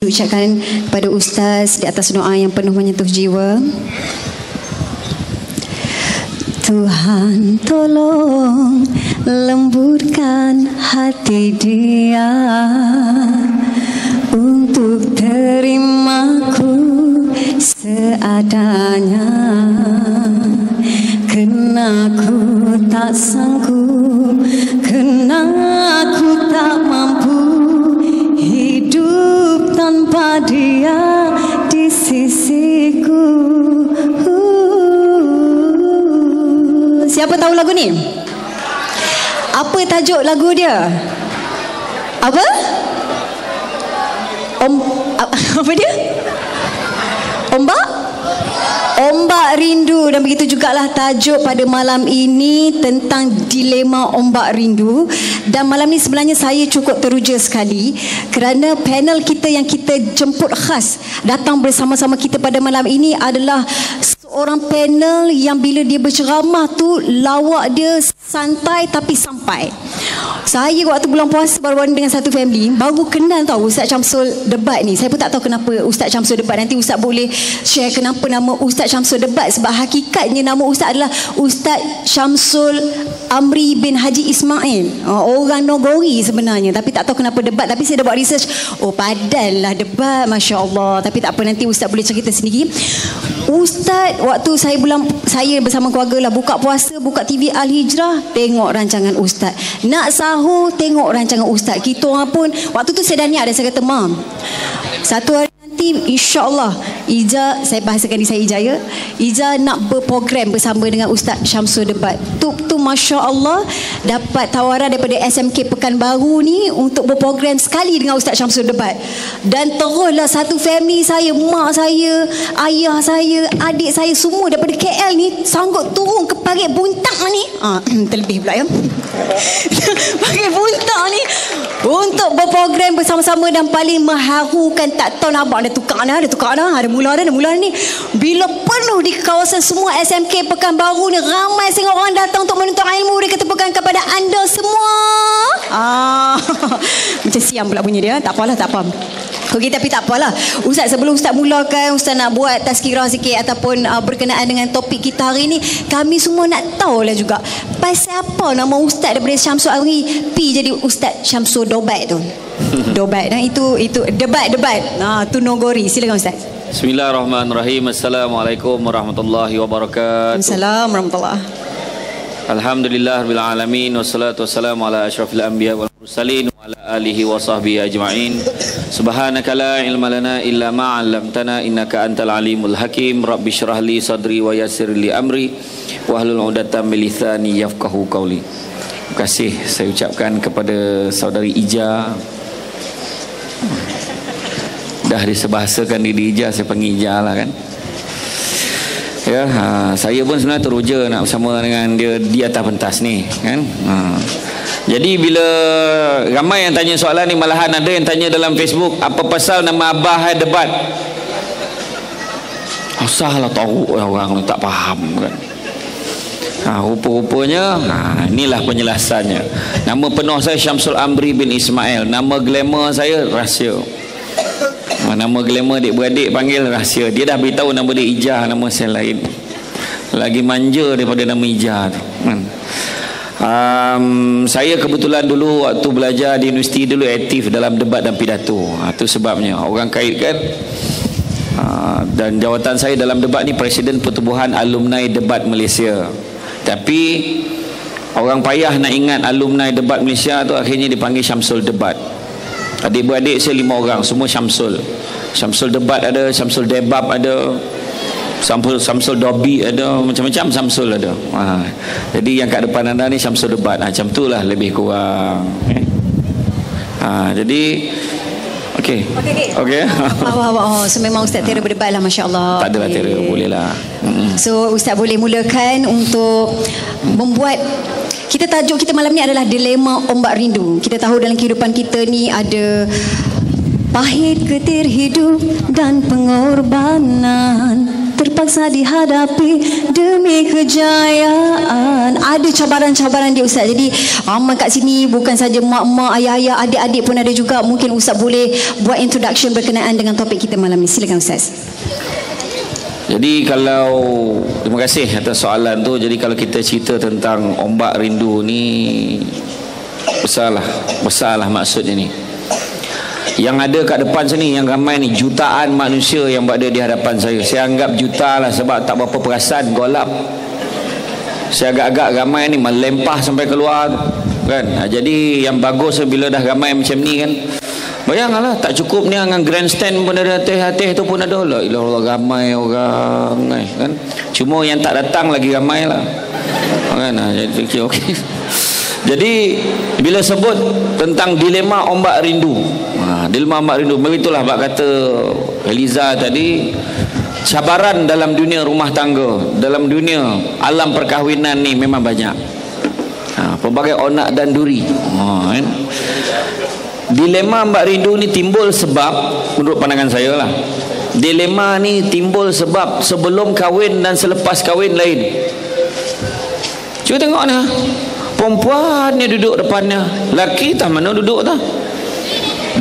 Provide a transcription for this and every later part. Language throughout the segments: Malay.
Ucapkan kepada Ustaz di atas doa yang penuh menyentuh jiwa. Tuhan tolong lembutkan hati dia untuk terimaku seadanya, kerana aku tak sanggup, kerana aku tak mampu hidup tanpa dia di sisiku. Siapa tahu lagu ni? Apa tajuk lagu dia? Apa? Apa dia? Ombak rindu. Dan begitu jugalah tajuk pada malam ini tentang dilema ombak rindu. Dan malam ni sebenarnya saya cukup teruja sekali kerana panel kita yang kita jemput khas datang bersama-sama kita pada malam ini adalah seorang panel yang bila dia berceramah tu lawak dia santai tapi sampai. Saya waktu bulan puasa baru-baru dengan satu family baru kenal tahu Ustaz Syamsul Debat ni. Saya pun tak tahu kenapa Ustaz Syamsul Debat. Nanti Ustaz boleh share kenapa nama Ustaz Syamsul Debat, sebab hakikatnya nama Ustaz adalah Ustaz Syamsul Amri bin Haji Ismail. Orang Nogori sebenarnya, tapi tak tahu kenapa Debat. Tapi saya dah buat research, oh padahlah Debat, Masya Allah. Tapi tak apa, nanti Ustaz boleh cerita sendiri. Ustaz, waktu saya bersama keluarga lah buka puasa, buka TV Al-Hijrah, tengok rancangan Ustaz. Nak sahur, tengok rancangan Ustaz. Kita orang pun, waktu tu saya dah niat, saya kata, Mam, satu hari nanti insya-Allah Ija, saya bahasakan di saya Ijaya, Ija nak berprogram bersama dengan Ustaz Syamsul Debat. Tu Masya Allah dapat tawaran daripada SMK Pekanbaru ni untuk berprogram sekali dengan Ustaz Syamsul Debat. Dan teruslah satu family saya, mak saya, ayah saya, adik saya semua daripada KL ni sanggup turun ke Parit Buntang ni. Terlebih pula ya. Parit Buntang ni untuk berprogram bersama-sama. Dan paling mengharukan, tak tahu nak abang ada tukar dah, ada mula ni. Bila penuh di kawasan semua SMK Pekanbaru ni, ramai sangat orang datang untuk menuntut ilmu. Dia kata bukan kepada anda semua. Macam siam pula bunyi dia. Tak apalah, tak apa. Okey, tapi tak apalah. Ustaz, sebelum Ustaz mulakan, Ustaz nak buat tazkirah sikit ataupun berkenaan dengan topik kita hari ni. Kami semua nak tahulah juga pasal apa nama Ustaz daripada Syamsul Amri pi jadi Ustaz Syamsul Debat tu. Debat, itu debat. Tu Nogori. Silakan Ustaz. Bismillahirrahmanirrahim. Assalamualaikum warahmatullahi wabarakatuh. Assalamualaikum warahmatullahi. Alhamdulillahirabbil alamin, wassalatu wassalamu ala asyrafil anbiya wal mursalin wa ala alihi wa sahbihi ajma'in. Subhanaka la ilma lana illa ma 'allamtana innaka antal alimul hakim. Rabbi shrah li sadri wa yassir li amri wahlul 'uqdatam min lisani yafqahu qawli. Terima kasih saya ucapkan kepada saudari Ija. Dah disebahasakan diri Ija, saya panggil Ija lah kan. Ya, saya pun sebenarnya teruja nak bersama dengan dia di atas pentas ni kan. Jadi bila ramai yang tanya soalan ni, malahan ada yang tanya dalam Facebook, apa pasal nama Abah Debat? Asal lah tahu orang tak faham kan. Rupa-rupanya inilah penjelasannya. Nama penuh saya Syamsul Amri bin Ismail. Nama glamour saya rahsia. Nama glamour adik-beradik panggil rahsia. Dia dah beritahu nama dia Ijah, nama saya lain. Lagi manja daripada nama Ijah tu. Saya kebetulan dulu waktu belajar di universiti dulu aktif dalam debat dan pidato. Itu sebabnya orang kaitkan. Dan jawatan saya dalam debat ni Presiden Pertubuhan Alumni Debat Malaysia. Tapi orang payah nak ingat alumni Debat Malaysia tu, akhirnya dipanggil Syamsul Debat. Adik-beradik saya 5 orang, semua Syamsul. Syamsul Debat ada, Syamsul Debab ada, Syamsul Dobi ada, macam-macam Syamsul ada. Jadi yang kat depan anda ni Syamsul Debat. Macam tu lah lebih kurang. Jadi okey. So memang Ustaz Tera berdebat lah, Masya Allah. Tak adalah Tera, boleh lah. So Ustaz boleh mulakan untuk membuat, kita tajuk kita malam ni adalah dilema ombak rindu. Kita tahu dalam kehidupan kita ni ada Pahit getir hidup dan pengorbanan terpaksa dihadapi demi kejayaan. Ada cabaran-cabaran dia Ustaz. Jadi amat kat sini bukan saja mak-mak, ayah-ayah, adik-adik pun ada juga. Mungkin Ustaz boleh buat introduction berkenaan dengan topik kita malam ni. Silakan Ustaz. Jadi kalau, terima kasih atas soalan tu. Jadi kalau kita cerita tentang ombak rindu ni, besarlah maksudnya ni. Yang ada kat depan sini, yang ramai ni, jutaan manusia yang berada di hadapan saya. Saya anggap juta lah sebab tak berapa perasan golap. Saya agak-agak ramai ni, melempah sampai keluar kan. Jadi yang bagus bila dah ramai macam ni kan, bayangkanlah, tak cukup ni dengan grandstand pun ada, hati-hati tu pun ada. La ilah Allah, ramai orang kan. Cuma yang tak datang lagi ramai lah kan. Jadi fikir okey. Jadi bila sebut tentang dilema ombak rindu, dilema ombak rindu, begitulah bab kata Eliza tadi, cabaran dalam dunia rumah tangga, dalam dunia alam perkahwinan ni memang banyak. Pelbagai onak dan duri. Kan? Dilema ombak rindu ni timbul sebab, menurut pandangan saya lah, dilema ni timbul sebab sebelum kahwin dan selepas kahwin lain. Cuba tengok ni, perempuan ni duduk depannya, laki tak mana duduk tak.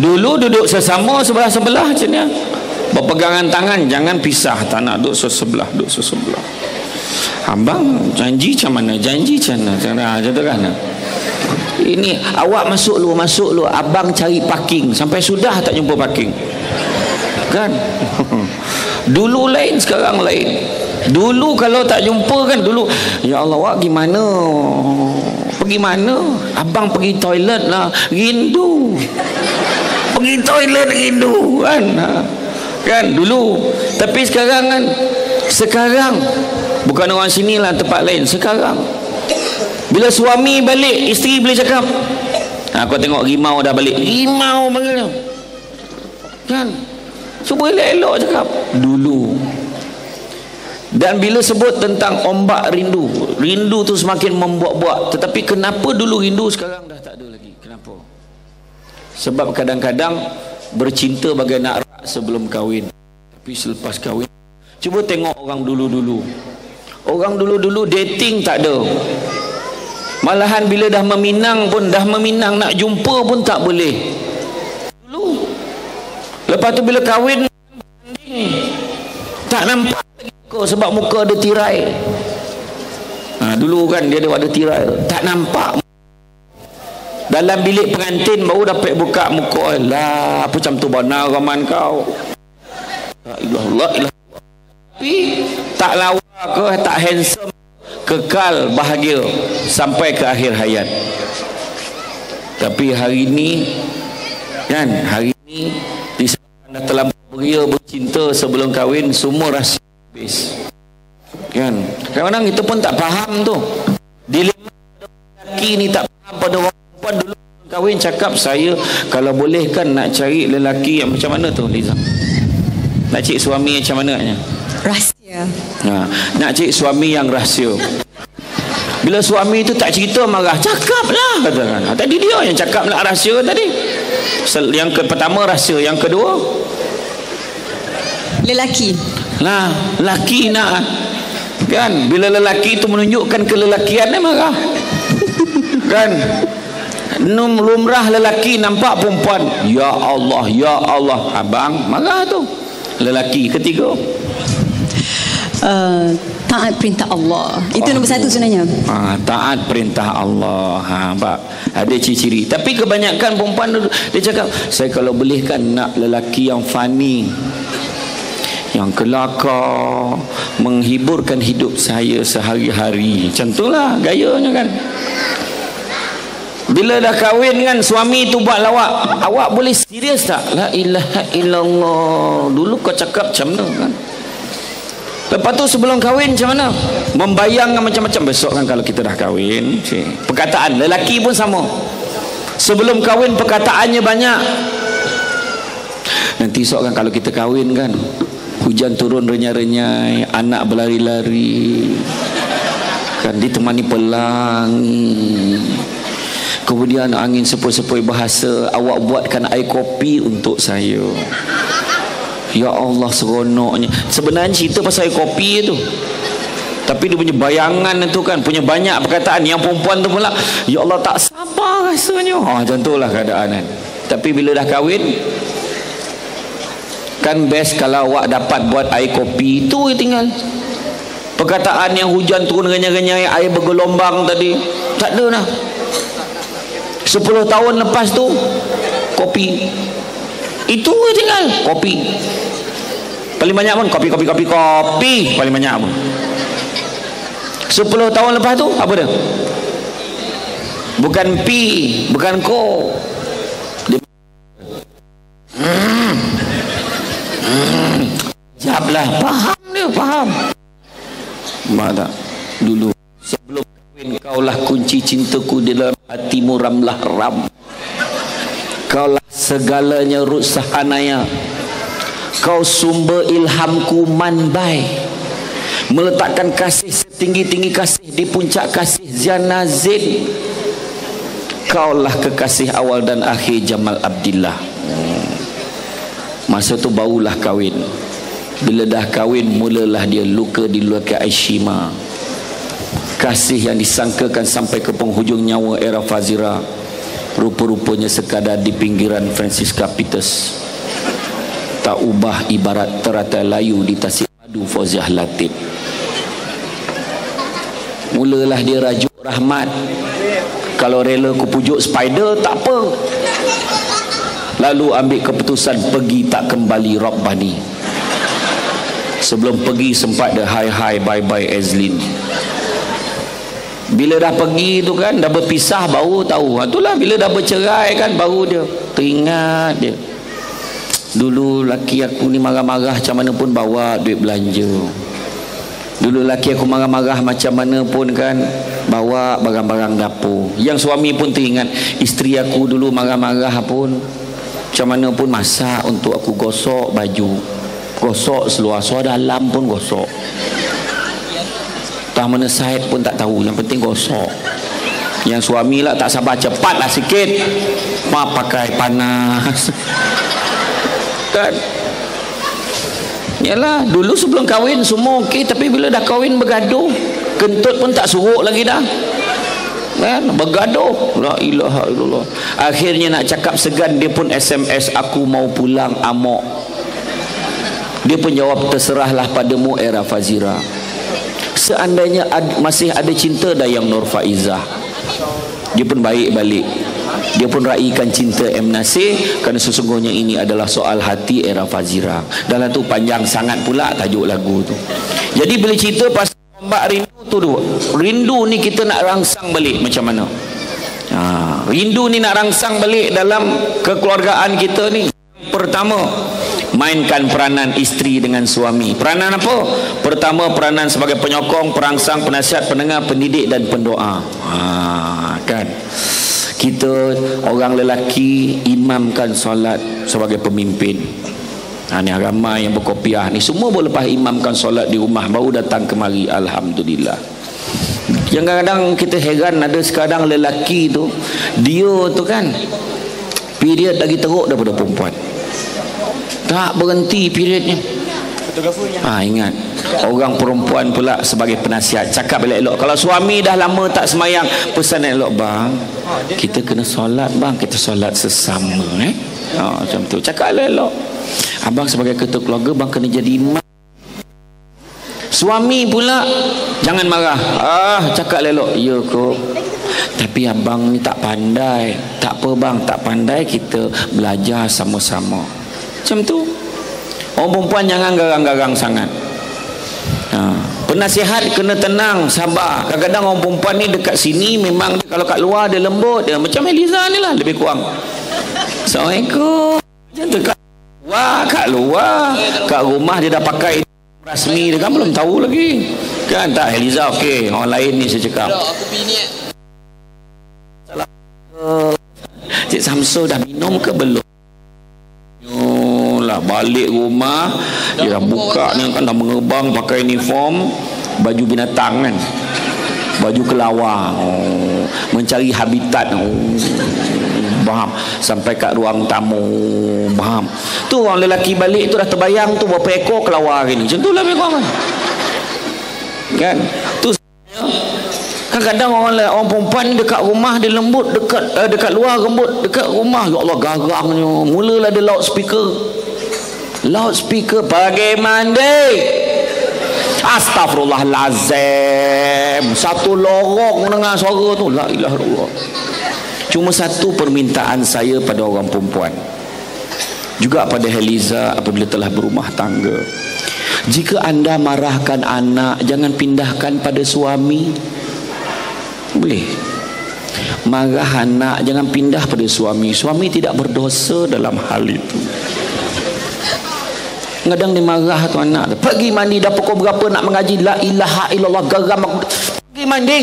Dulu duduk sesama sebelah-sebelah macam ni, berpegangan tangan, jangan pisah, tak nak duduk sebelah. Abang janji macam mana, macam tu kan. Ini awak masuk lu, abang cari parking sampai sudah tak jumpa parking kan. Dulu lain, sekarang lain. Dulu kalau tak jumpa kan, dulu ya Allah, awak gimana, pergi mana, abang pergi toilet lah, rindu, pergi toilet rindu kan dulu. Tapi sekarang kan, sekarang bukan orang sini lah, tempat lain. Sekarang bila suami balik, isteri boleh cakap, kau tengok rimau dah balik, rimau panggil kan. Cuba elok-elok cakap dulu. Dan bila sebut tentang ombak rindu, rindu tu semakin membuat-buat. Tetapi kenapa dulu rindu, sekarang dah tak ada lagi? Kenapa? Sebab kadang-kadang bercinta bagai nak rak sebelum kahwin, tapi selepas kahwin, cuba tengok orang dulu-dulu. Orang dulu-dulu dating tak ada. Malahan bila dah meminang pun, nak jumpa pun tak boleh dulu. Lepas tu bila kahwin, tak nampak lagi muka, sebab muka ada tirai. Dulu kan dia ada tirai, tak nampak. Dalam bilik pengantin baru dapat buka muka. Lah, apa macam tu bana raman kau. La ilah. Tapi tak lawa ke, tak handsome, kekal bahagia sampai ke akhir hayat. Tapi hari ni kan, disebabkan dah terlampau beria bercinta sebelum kahwin, semua rahsia habis kan. Kadang-kadang kita pun tak faham tu dilema lelaki ni, tak faham pada orang perempuan. Dulu kahwin cakap, saya kalau boleh kan nak cari lelaki yang macam mana tu Liza, nak cari suami macam mana nya, rahsia. Nak cari suami yang rahsia. Bila suami itu tak cerita, marah, cakap lah katakan. Tadi dia yang cakap nak rahsia tadi. Yang pertama rahsia, yang kedua lelaki. Lelaki nak kan. Bila lelaki itu menunjukkan kelelakian, dia marah kan. Lumrah lelaki nampak perempuan, ya Allah, abang marah tu. Lelaki ketiga, taat perintah Allah. Itu nombor satu sebenarnya. Taat perintah Allah. Ada ciri-ciri. Tapi kebanyakan perempuan dia cakap, saya kalau boleh kan nak lelaki yang funny, yang kelakar, menghiburkan hidup saya sehari-hari. Macam itulah gayanya kan. Bila dah kahwin kan, suami tu buat lawak, awak boleh serius tak? La ilaha illallah. Dulu kau cakap macam mana kan. Lepas tu sebelum kahwin macam mana? Membayangkan macam-macam. Besok kan kalau kita dah kahwin, perkataan lelaki pun sama. Sebelum kahwin perkataannya banyak. Nanti esok kan kalau kita kahwin kan, hujan turun renyai-renyai, anak berlari-lari kan, ditemani pelangi, Kemudian angin sepoi-sepoi bahasa, awak buatkan air kopi untuk saya. Ya Allah, seronoknya. Sebenarnya cerita pasal air kopi tu, tapi dia punya bayangan tu kan, punya banyak perkataan. Yang perempuan tu pula, ya Allah tak sabar rasanya. Macam tu lah keadaan kan. Tapi bila dah kahwin, kan best kalau awak dapat buat air kopi tu tinggal. Perkataan yang hujan turun renyai-renyai, air bergelombang tadi, tak ada dah. 10 tahun lepas tu, kopi. Itu tinggal, kopi. Paling banyak pun kopi. Paling banyak pun. 10 tahun lepas tu, apa dia? Bukan pi, bukan ko. Jawablah, faham dia, faham. Mak tak? Dulu sebelum kahwin, kaulah kunci cintaku di dalam hatimu, ramlah ram. Kaulah segalanya rut sahanaya. Kau sumber ilhamku manbai. Meletakkan kasih setinggi-tinggi kasih di puncak kasih Zianazin. Kaulah kekasih awal dan akhir Jamal Abdillah. Masa tu barulah kahwin. Bila dah kahwin, mulalah dia luka di luar ke Aishima. Kasih yang disangkakan sampai ke penghujung nyawa era Fazira, rupa-rupanya sekadar di pinggiran Francisca Peters. Tak ubah ibarat teratai layu di tasik madu Fauziah Latif. Mulalah dia rajuk rahmat. Kalau rela ku pujuk spider, tak apa. Lalu ambil keputusan pergi tak kembali Rabbani. Sebelum pergi sempat dia hai bye Azlin. Bila dah pergi tu kan, dah berpisah baru tahu. Itulah bila dah bercerai kan, baru dia teringat dia. Dulu laki aku ni marah-marah macam mana pun bawa duit belanja. Dulu laki aku marah-marah macam mana pun kan, bawa barang-barang dapur. Yang suami pun teringat, isteri aku dulu marah-marah pun macam mana pun masak untuk aku gosok baju, gosok seluar, seluar dalam pun gosok. Tak mana side pun tak tahu, yang penting gosok. Yang suami lah tak sabar, cepatlah sikit, mak pakai panas. Kan? Yalah, dulu sebelum kahwin semua okey, tapi bila dah kahwin bergaduh, kentut pun tak suruk lagi dah. Kan? Bergaduh. La ilaha illallah. Akhirnya nak cakap segan, dia pun SMS, aku mau pulang amok. Dia pun jawab, terserahlah padamu era Fazira. Seandainya masih ada cinta Dayang Nur Faizah. Dia pun baik balik. Dia pun raikan cinta M. Nasir, kerana sesungguhnya ini adalah soal hati era Fazira. Dalam tu panjang sangat pula tajuk lagu tu. Jadi bila cerita pasal ombak rindu tu, rindu ni kita nak rangsang balik macam mana? Rindu ni nak rangsang balik dalam kekeluargaan kita ni. Pertama, mainkan peranan isteri dengan suami. Peranan apa? Pertama, peranan sebagai penyokong, perangsang, penasihat, pendengar, pendidik dan pendoa. Kan? Kita orang lelaki imamkan solat sebagai pemimpin. Ni ramai yang berkopiah ni, semua boleh lepas imamkan solat di rumah baru datang kemari. Alhamdulillah. Yang kadang-kadang kita heran, ada sekadang lelaki tu, dia tu kan period lagi teruk daripada perempuan. Tak berhenti periodnya. Ingat, orang perempuan pula sebagai penasihat, cakap elok-elok. Kalau suami dah lama tak semayang, pesan elok, bang, kita kena solat bang, kita solat sesama macam tu, cakap elok-elok. Abang sebagai ketua keluarga, bang kena jadi imam. Suami pula jangan marah, cakap elok, ya kok, tapi abang ni tak pandai. Tak apa bang, tak pandai, kita belajar sama-sama. Macam tu. Orang perempuan jangan garang-garang sangat. Penasihat kena tenang, sabar. Kadang-kadang orang perempuan ni dekat sini memang, kalau kat luar dia lembut, dia macam Eliza ni lah, lebih kurang. Assalamualaikum. Macam tu kat luar, kat rumah dia dah pakai rasmi, dia kan belum tahu lagi. Kan tak, Eliza okey, orang lain ni saya cakap. Aku bini. Cik Samsul dah minum ke belum? Balik rumah dia dah buka ni kan, dah mengebang pakai uniform baju binatang kan. baju kelawar, mencari habitat, faham, sampai kat ruang tamu, faham. Tu orang lelaki balik tu dah terbayang tu berapa ekor kelawar hari ni. Macam tu lah mereka kan. Tu kadang-kadang orang perempuan ni dekat rumah dia lembut, dekat luar lembut, dekat rumah ya Allah garangnya. Mulalah ada loudspeaker pagi mandi, astagfirullahalazim, satu lorong dengar suara tu, la ilaha illallah. Cuma satu permintaan saya pada orang perempuan, juga pada Heliza apabila telah berumah tangga, jika anda marahkan anak, jangan pindahkan pada suami. Boleh marah anak, jangan pindah pada suami. Suami tidak berdosa dalam hal itu. Kadang dia marah tu anak tu, pergi mandi, dah pukul berapa nak mengaji, la ilaha illallah, geram aku, pergi mandi.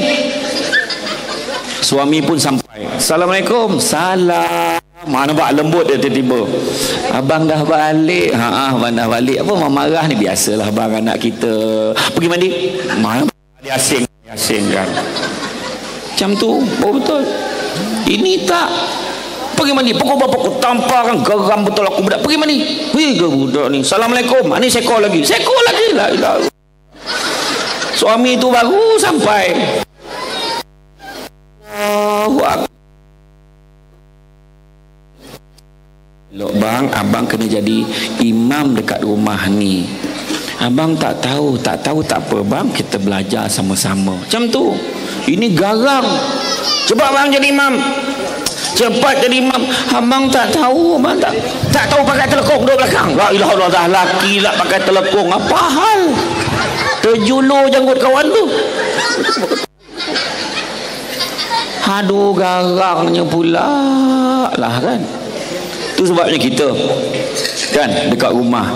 Suami pun sampai, assalamualaikum, salam. Mana buat lembut dia tiba-tiba, abang dah balik. Abang dah balik. Apa marah ni, biasalah abang anak kita. Pergi mandi. Mana dia asing kan. Macam tu. Oh betul. Ini tak. Pergi mandi. Pukul berapa aku tampar kan, geram betul aku budak. Pergi mandi. Wih ke budak ni. Assalamualaikum. Ni sekor lagi. La ilaha. Suami tu baru sampai. Lok bang, abang kena jadi imam dekat rumah ni. Abang tak tahu tak apa bang, kita belajar sama-sama. Macam tu. Ini garang. Cepat bang jadi imam. Cepat jadi imam. Abang tak tahu, abang tak tahu pakai telekung duduk belakang. La ilaha illallah, dah laki lah pakai telekung. Apa hal? Terjulur janggut kawan tu. Aduh, garangnya pula lah kan. Itu sebabnya kita kan dekat rumah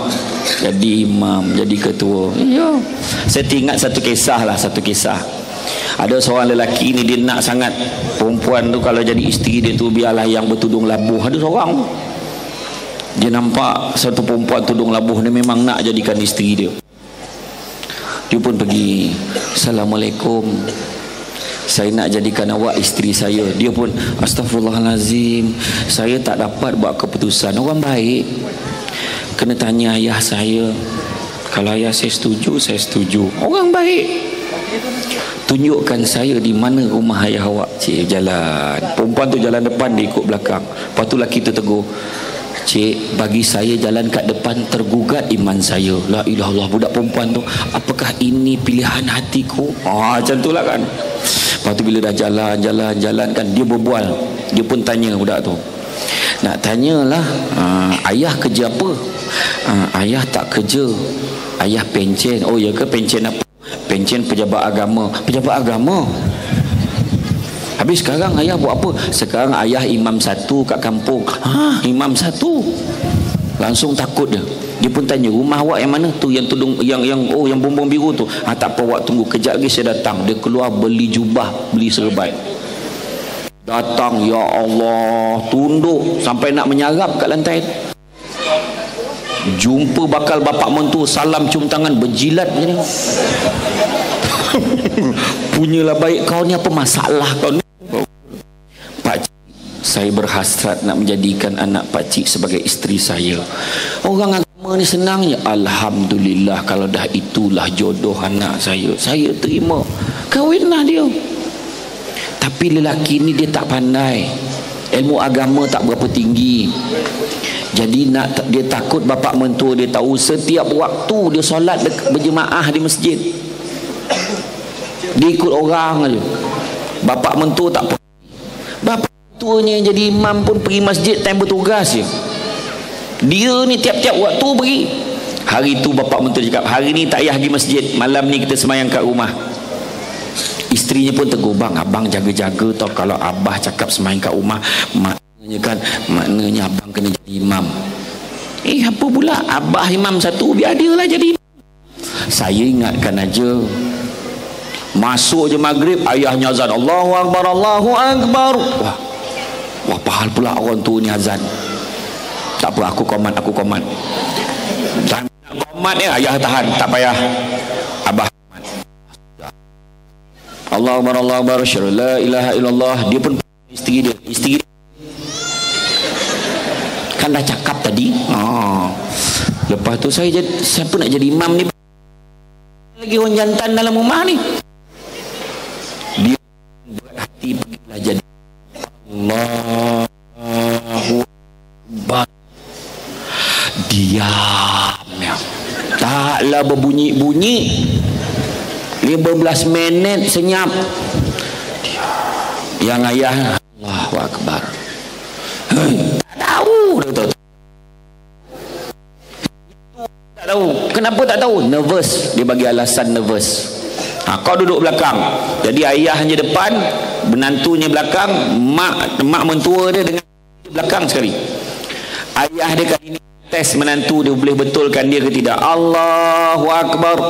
jadi imam, jadi ketua. Ya. Saya ingat satu kisah. Ada seorang lelaki ni, dia nak sangat perempuan tu kalau jadi isteri dia tu biarlah yang bertudung labuh. Ada seorang dia nampak satu perempuan tudung labuh, dia memang nak jadikan isteri dia. Dia pun pergi, assalamualaikum, saya nak jadikan awak isteri saya. Dia pun astagfirullahalazim, saya tak dapat buat keputusan. Orang baik kena tanya ayah saya. Kalau ayah saya setuju, saya setuju. Orang baik. Tunjukkan saya di mana rumah ayah awak. Cik jalan. Perempuan tu jalan depan, dia ikut belakang. Lepas tu lelaki tu tegur, cik, bagi saya jalan kat depan tergugat iman saya. La ilaha illallah, budak perempuan tu, apakah ini pilihan hatiku? Macam tu lah kan. Lepas tu bila dah jalan kan, dia berbual. Dia pun tanya budak tu, nak tanyalah, ayah kerja apa? Ayah tak kerja, ayah pencen. Oh ya ke, pencen apa? Pencen pejabat agama. Pejabat agama? Habis sekarang ayah buat apa? Sekarang ayah imam satu kat kampung. Imam satu. Langsung takut dia. Dia pun tanya, rumah awak yang mana tu, yang tudung yang bumbung biru tu? Tak apa, awak tunggu, kejap lagi saya datang. Dia keluar beli jubah, beli serban. Datang, ya Allah, tunduk sampai nak menyarap kat lantai. Jumpa bakal bapak mentua, salam cium tangan, berjilat macam ni. Punyalah baik, kau ni apa masalah kau ni? Pakcik, saya berhasrat nak menjadikan anak pakcik sebagai isteri saya. Orang agama ni senangnya, alhamdulillah, kalau dah itulah jodoh anak saya terima, kahwinlah dia. Tapi lelaki ni dia tak pandai, ilmu agama tak berapa tinggi. Jadi dia takut bapak mentua dia tahu. Setiap waktu dia solat berjemaah di masjid, dia ikut orang aja. Bapak mentua tak pergi. Bapak mentuanya jadi imam pun pergi masjid time bertugas je. Dia ni tiap-tiap waktu pergi. Hari tu bapak mentua cakap, hari ni tak payah pergi masjid, malam ni kita semayang kat rumah. Isterinya pun tegur, bang, abang jaga-jaga tau, kalau abah cakap semayang kat rumah, maknanya abang kena jadi imam. Apa pula, abah imam satu, biar dia lah jadi imam. Saya ingatkan aja, masuk je maghrib, ayahnya azan, Allahu Akbar, Allahu Akbar. Wah, pahal pula orang tu ni azan. Tak apa, aku komat. Tak nak komat ya, ayah tahan, tak payah, abah. Allah Akbar, asyhadu la ilaha illallah. Dia pun isteri dia kan dah cakap tadi. Lepas tu siapa nak jadi imam ni? Lagi orang jantan dalam rumah ni. Dia berhati pergilah jadi Allahu Akbar. Diam ya. Taklah berbunyi-bunyi. 15 minit senyap. Yang ayah Allahu Akbar. Tak tahu. Tak tahu. Kenapa tak tahu? Nervous. Dia bagi alasan nervous. Kau duduk belakang. Jadi ayahnya depan, menantunya belakang, mak mentua dia dengan belakang sekali. Ayah dia kali ini tes menantu dia boleh betulkan dia ke tidak. Allahu Akbar.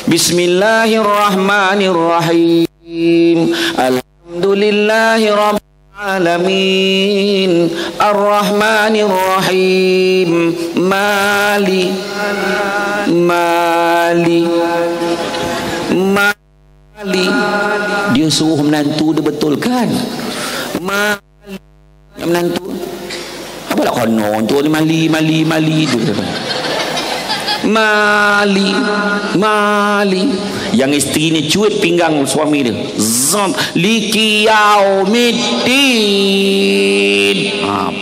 Bismillahirrahmanirrahim. Alhamdulillahi rabbil alamin. Arrahmanirrahim. Mali. Dia suruh menantu dia betulkan. Mali. Menantu apa lah konon tu ni mali tu Mali. Yang isteri ni cuit pinggang suami dia. Likiyaumiddin.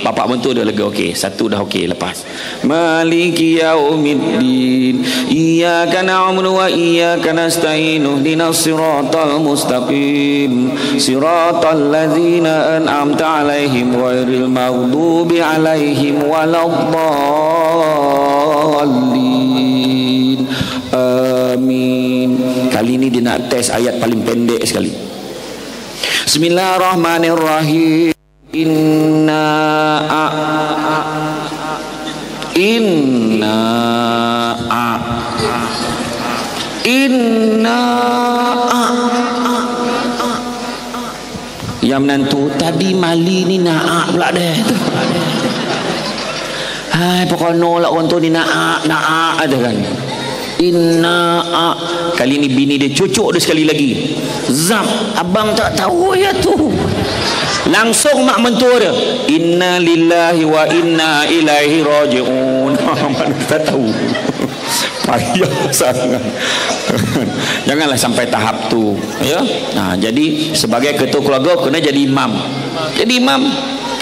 Bapak mentua dia lega. Okey, satu dah okey, lepas. Maliki yaumiddin. Iyyaka na'budu wa iyyaka nasta'in. Ihdinas siratal mustaqim. Siratal ladzina an'amta 'alaihim ghairil maghdubi 'alaihim waladdallin. Amin. Kali ini dia nak tes ayat paling pendek sekali. Bismillahirrahmanirrahim. Yang menantu tadi mali ni naak pula deh. Hai pokok nolak orang tu ni naak ada kan. Kali ni bini dia cucuk dia sekali lagi. Zam, abang tak tahu ya tu. Langsung mak mentua dia, inna lillahi wa inna ilaihi raji'un. Mana tak tahu. Payah sangat. Janganlah sampai tahap tu ya. Jadi sebagai ketua keluarga kena jadi imam. Jadi imam.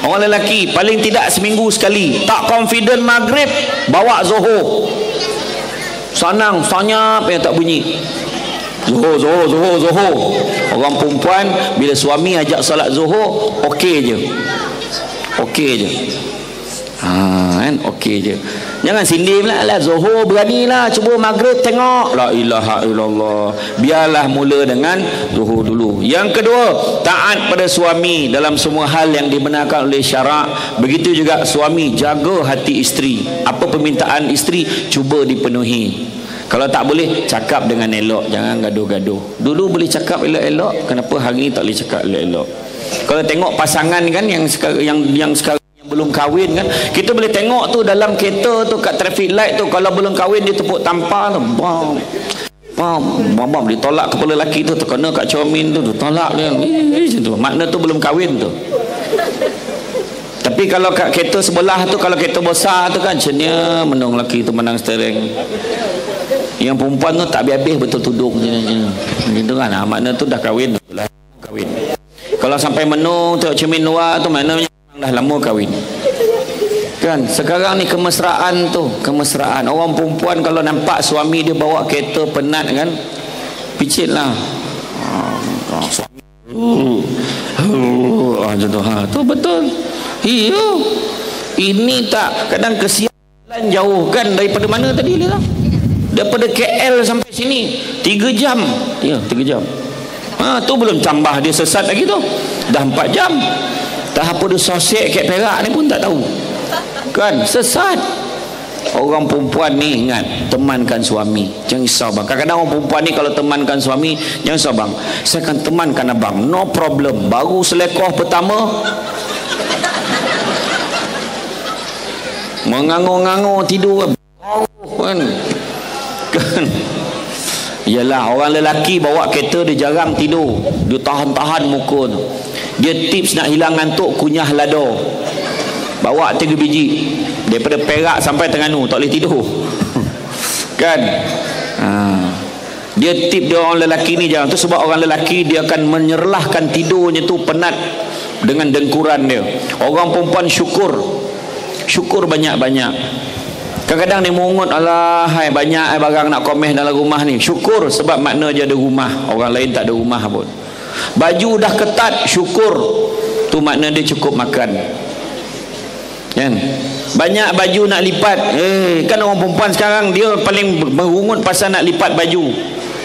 Orang lelaki paling tidak seminggu sekali. Tak confident maghrib, bawa Zuhur. Sanang, sanyap yang tak bunyi. Zuhur. Orang perempuan bila suami ajak solat Zuhur, okey je. Kan okey je. Jangan sindir pula lah Zuhur beranilah, cuba maghrib tengok. La ilaha illallah. Biarlah mula dengan Zuhur dulu. Yang kedua, taat pada suami dalam semua hal yang dibenarkan oleh syarak. Begitu juga suami jaga hati isteri. Apa permintaan isteri cuba dipenuhi. Kalau tak boleh, cakap dengan elok, jangan gaduh-gaduh. Dulu boleh cakap elok-elok, kenapa hari ni tak boleh cakap elok-elok? Kalau tengok pasangan kan yang sekarang belum kahwin kan, kita boleh tengok tu dalam kereta tu kat traffic light tu, kalau belum kahwin dia tepuk tampar tu, bam ditolak kepala lelaki tu terkena kat cermin tu tolak dia macam tu, makna tu belum kahwin tu. Tapi kalau kat kereta sebelah tu, kalau kereta besar tu kan cenya menung lelaki tu menang steering. Yang perempuan tu tak habis-habis betul tudung gitu kan, makna tu dah kahwin lah, kahwin. Kalau sampai menung tengok cermin luar tu maknanya dah lama kahwin kan. Sekarang ni kemesraan tu, kemesraan. Orang perempuan kalau nampak suami dia bawa kereta penat kan, picit lah suami macam tu. Tu betul. Iya, ini tak kadang kesialan jauh kan. Daripada mana tadi dia lah? Daripada KL sampai sini 3 jam. Ya, 3 jam. Tu belum tambah dia sesat lagi tu. Dah 4 jam. Tak apa dia sosek kat Perak ni pun tak tahu. Kan sesat. Orang perempuan ni ingat, temankan suami. Jangan risau bang. Kadang-kadang orang perempuan ni kalau temankan suami, jangan risau bang, saya akan temankan abang, no problem. Baru selekoh pertama mengangur-ngangur tidur kan. Ialah orang lelaki bawa kereta dia jarang tidur, dia tahan-tahan muka tu. Dia tips nak hilang ngantuk, kunyah lado, bawa 3 biji daripada Perak sampai Terengganu, tak boleh tidur. Kan? Dia tip dia orang lelaki ni jangan tu, sebab orang lelaki dia akan menyerlahkan tidurnya tu penat dengan dengkuran dia. Orang perempuan syukur banyak-banyak. Kadang-kadang dia mengungut, alah hai banyak barang nak komeh dalam rumah ni. Syukur sebab makna dia ada rumah, orang lain tak ada rumah pun. Baju dah ketat, syukur, tu makna dia cukup makan. Kan? Banyak baju nak lipat, kan orang perempuan sekarang dia paling mengungut pasal nak lipat baju.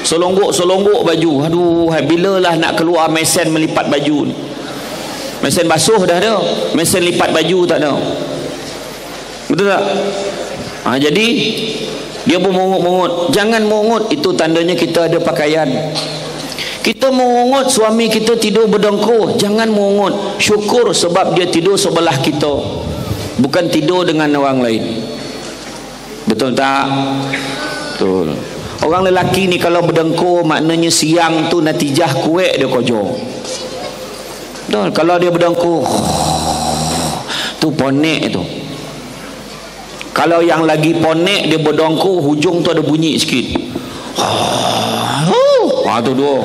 Selonggok baju. Aduh, bilalah nak keluar mesin melipat baju. Mesin basuh dah ada, mesin lipat baju tak ada. Betul tak? Jadi dia pun mengungut. Jangan mengungut, itu tandanya kita ada pakaian. Kita mengungut suami kita tidur berdengkur, jangan mengungut. Syukur sebab dia tidur sebelah kita, bukan tidur dengan orang lain. Betul tak? Betul. Orang lelaki ni kalau berdengkur, maknanya siang tu natijah kuek dia kojo. Betul. Kalau dia berdengkur, tu ponek tu. Kalau yang lagi ponek dia berdengkur, hujung tu ada bunyi sikit. Tu dua.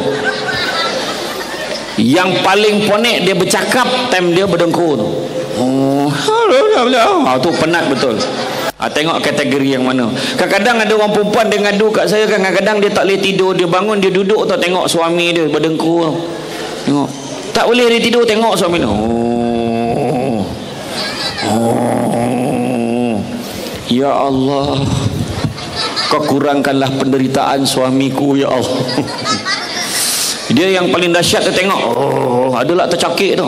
Yang paling ponek dia bercakap time dia berdengkur tu. Tu penat betul. Tengok kategori yang mana. Kadang-kadang ada orang perempuan dia ngadu kat saya, kadang-kadang dia tak boleh tidur, dia bangun dia duduk tu tengok suami dia berdengkur. Tengok. Tak boleh dia tidur, tengok suami dia. Ya Allah, kau kurangkanlah penderitaan suamiku ya Allah. Dia yang paling dahsyat dia tengok, adalah tercakik tu.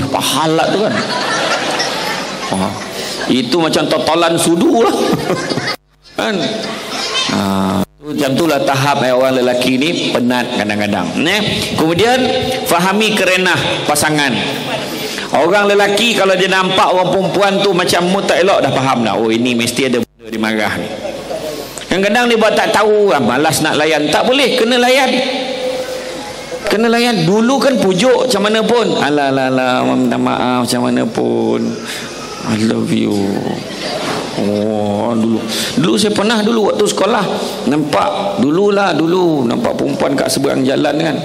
Pahalat tu kan. Itu macam totolan sudu lah. Kan? Macam itulah tahap orang lelaki ni penat kadang-kadang. Kemudian fahami kerenah pasangan. Orang lelaki kalau dia nampak orang perempuan tu macam mood tak elok, dah faham dah. Oh, ini mesti ada benda dimarah ni. Kadang-kadang dia buat tak tahu, malas nak layan. Tak boleh, kena layan. Kena layan. Dulu kan pujuk macam mana pun. Alah, minta maaf macam mana pun. I love you. Dulu saya pernah waktu sekolah nampak dulu nampak perempuan kat seberang jalan kan.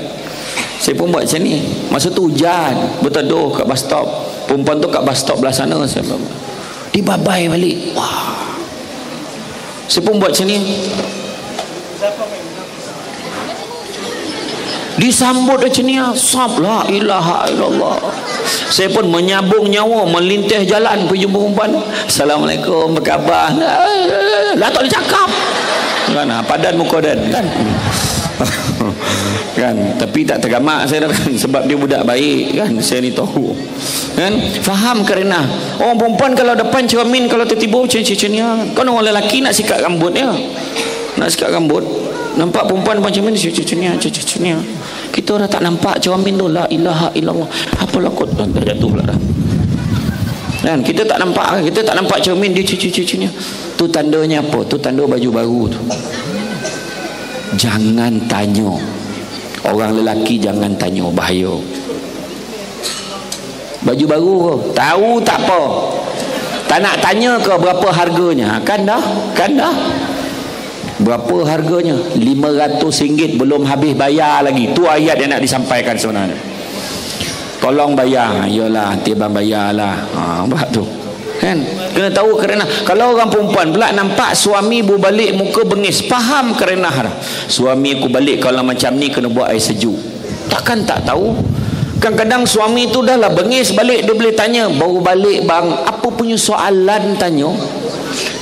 Saya pun buat macam ni. Masa tu hujan, berteduh kat bus stop. Perempuan tu kat bus stop belah sana, saya dibabai balik. Wah. Saya pun buat macam ni. Disambut macam ni, la ilaha illallah. Saya pun menyabung nyawa, melintih jalan pergi jumpa perempuan. Assalamualaikum, berkhabar? Lah tak boleh cakap kan, padan muka dan kan. Kan, tapi tak tergamak saya kan, sebab dia budak baik kan, saya ni tahu kan. Faham kerana orang perempuan kalau depan cermin, kalau tertiba macam ni kan, orang lelaki nak sikat rambut dia, nak sikat rambut, nampak perempuan macam ni macam ni, kita dah tak nampak cermin tu. La ilaha illallah, apa lakut dah jatuh pula dah kan. Kita tak nampak cermin dia ni. Tu tandanya apa? Tu tanda baju baru tu. Jangan tanya. Orang lelaki jangan tanya, bahaya. Baju baru ke? Tahu tak apa. Tak nak tanya ke berapa harganya? Kan dah. Berapa harganya? RM500 belum habis bayar lagi. Tu ayat yang nak disampaikan sebenarnya. Tolong bayar. Yalah, nanti abang bayarlah. Buat tu. Kan? Kena tahu kerana kalau orang perempuan pula nampak suami berbalik muka bengis, faham kerana suami aku balik kalau macam ni kena buat air sejuk. Takkan tak tahu. Kadang-kadang suami tu dah lah bengis balik, dia boleh tanya, baru balik bang, apa punya soalan tanya?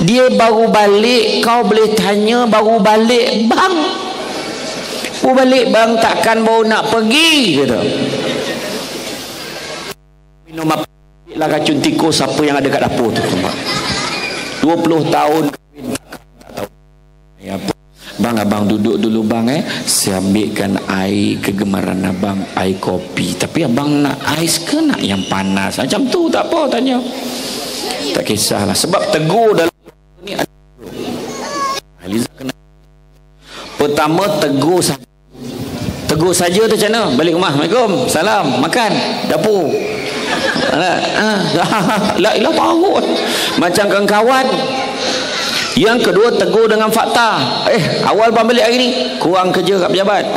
Dia baru balik, kau boleh tanya baru balik bang. Baru balik bang, takkan baru nak pergi kata. Minum apa? Lah racun tikus siapa yang ada kat dapur tu. 20 tahun kahwin tak tahu. Ya apa? Bang, abang duduk dulu bang, saya ambilkan air kegemaran abang, air kopi. Tapi abang nak ais ke nak yang panas? Macam tu tak apa tanya. Tak kisahlah sebab tegur dalam ni ada. Liza kena Pertama, tegur saja. Tegur saja tu macam mana? Balik rumah, Assalamualaikum, salam, makan, dapur. La ilah tahu. Macam kawan-kawan. Yang kedua, tegur dengan fakta. Awal bang balik hari ni, kurang kerja kat pejabat.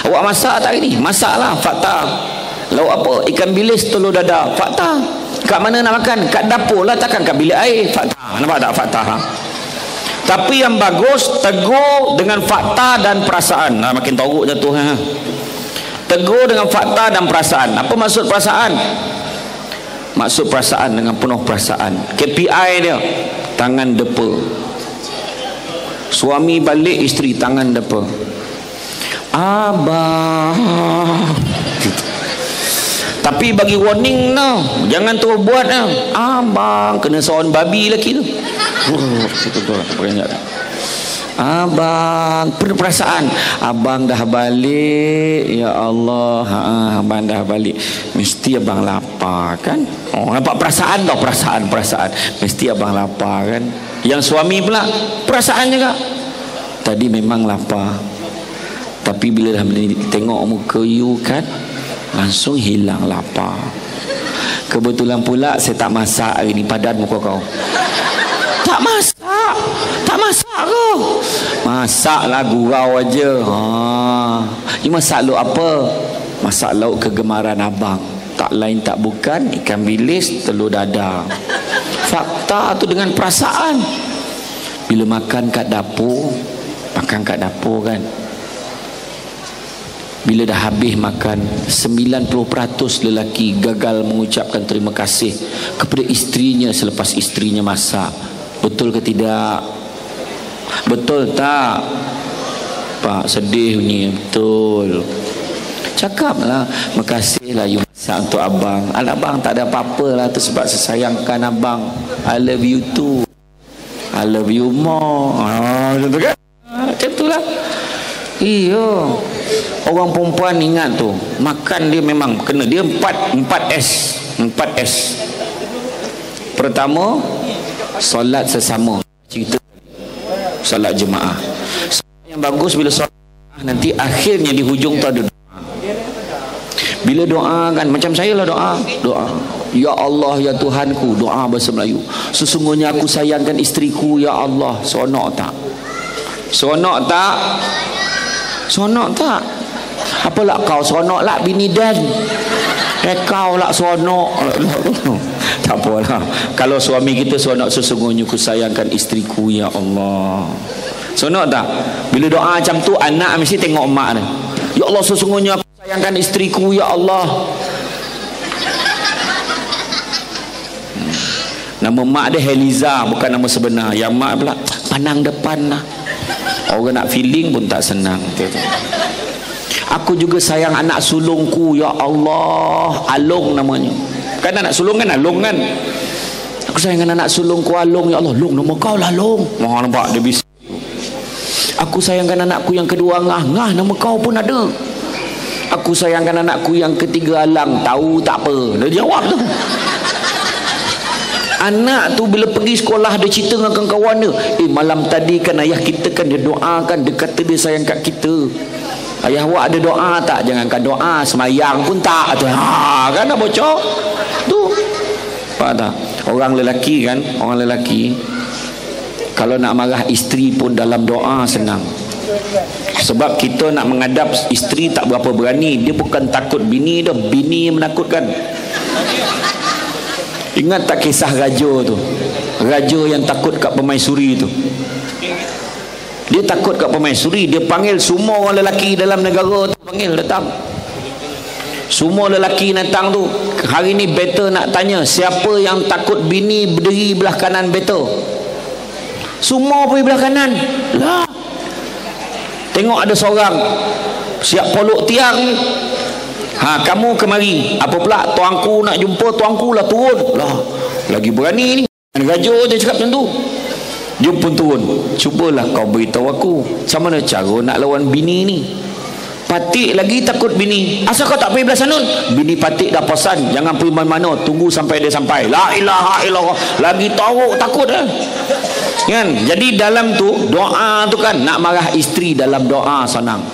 Awak masak tak hari ni? Masaklah, fakta. Lauk apa? Ikan bilis telur dadah, fakta. Kat mana nak makan? Kat dapur lah, takkan kat bilik air, fakta. Nampak tak fakta? Tapi yang bagus, tegur dengan fakta dan perasaan. Makin teruk jatuh. Tegur dengan fakta dan perasaan. Apa maksud perasaan? Maksud perasaan dengan penuh perasaan. KPI dia, tangan depa. Suami balik, isteri tangan depa. Abang. Tapi bagi warning no, jangan terus buat no. Abang kena sawan babi lagi tu. Abang perasaan, abang dah balik, ya Allah, abang dah balik, mesti abang lapar kan? Nampak perasaan tau, perasaan, mesti abang lapar kan? Yang suami pula perasaan juga, tadi memang lapar, tapi bila dah tengok muka you kan, langsung hilang lapar. Kebetulan pula saya tak masak hari ni, padan muka kau. Tak masak ke? Masaklah gurau aja. Ini masak lauk apa? Masak lauk kegemaran abang. Tak lain tak bukan ikan bilis telur dadah. Fakta tu dengan perasaan. Bila makan kat dapur kan, bila dah habis makan, 90% lelaki gagal mengucapkan terima kasih kepada isterinya selepas isterinya masak. Betul ke tidak? Betul tak? Pak sedih ni, betul. Cakaplah, makasihlah you masak untuk abang. Abang tak ada apa-apa lah tu, sebab saya sayangkan abang. I love you too. I love you more. Macam tu kan? Macam tu lah. Iyo. Orang perempuan ingat tu, makan dia memang kena, dia 4S. Pertama, solat sesama, cerita solat jemaah. Yang bagus bila solat nanti akhirnya di hujung tu ada doa. Bila doa kan, macam saya lah doa, ya Allah ya Tuhanku, doa bahasa Melayu, sesungguhnya aku sayangkan isteriku ya Allah. Sonok tak? Apalah kau sonok lah bini dan kau lah sonok. Tak apalah. Kalau suami kita sonok, sesungguhnya ku sayangkan isteriku ya Allah. Sonok tak? Bila doa macam tu, anak mesti tengok mak dia. Ya Allah, sesungguhnya aku sayangkan isteriku ya Allah. Nama mak dia Heliza, bukan nama sebenar. Yang mak pula pandang depan lah. Orang nak feeling pun tak senang. Aku juga sayang anak sulungku ya Allah. Along namanya. Kan anak sulung kan Along kan. Aku sayangkan anak sulungku Along ya Allah. Long nama kau lah Long. Nampak dia bisa. Aku sayangkan anakku yang kedua Ngah nama kau pun ada. Aku sayangkan anakku yang ketiga Alang. Tahu tak apa. Dia jawab tu. Anak tu bila pergi sekolah, dia cerita dengan kawan-kawan dia, malam tadi kan ayah kita kan dia doakan, dia kata dia sayang kat kita. Ayah awak ada doa tak? Jangankan doa, semayang pun tak tu. Kan dah bocor tu. Faham tak? Orang lelaki kalau nak marah isteri pun dalam doa senang. Sebab kita nak menghadap isteri tak berapa berani. Dia bukan takut bini dah, bini yang menakutkan. Ingat tak kisah raja tu? Raja yang takut kat permaisuri tu. Dia takut kat permaisuri, dia panggil semua orang lelaki dalam negara tu, panggil datang. Semua lelaki datang tu. Hari ni better nak tanya, siapa yang takut bini berdiri belah kanan better? Semua pergi belah kanan. Lah. Tengok ada seorang siap polok tiang. Kamu kemari. Apa pula? Tuanku nak jumpa, tuanku lah turun. Lah, lagi berani ni. Raja dia cakap macam tu. Dia pun turun. Cubalah kau beritahu aku, macam mana cara nak lawan bini ni? Patik lagi takut bini. Asal kau tak pergi belah sana? Bini patik dah pesan, jangan pergi mana-mana, tunggu sampai dia sampai. La ilaha illallah. Lagi tahu takut dah. Kan? Jadi dalam tu doa tu kan, nak marah isteri dalam doa senang.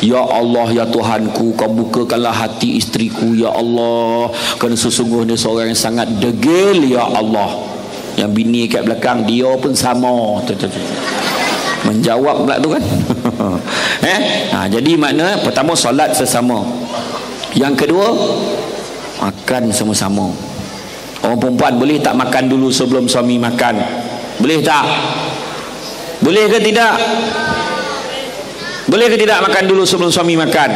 Ya Allah, ya Tuhanku, kau bukakanlah hati isteriku, ya Allah, kerana sesungguhnya seorang yang sangat degil, ya Allah. Yang bini kat belakang, dia pun sama. Menjawab pula tu kan. Jadi makna pertama solat sesama. Yang kedua, makan sama-sama. Orang perempuan boleh tak makan dulu sebelum suami makan? Boleh tak? Boleh ke tidak? Boleh ke tidak makan dulu sebelum suami makan?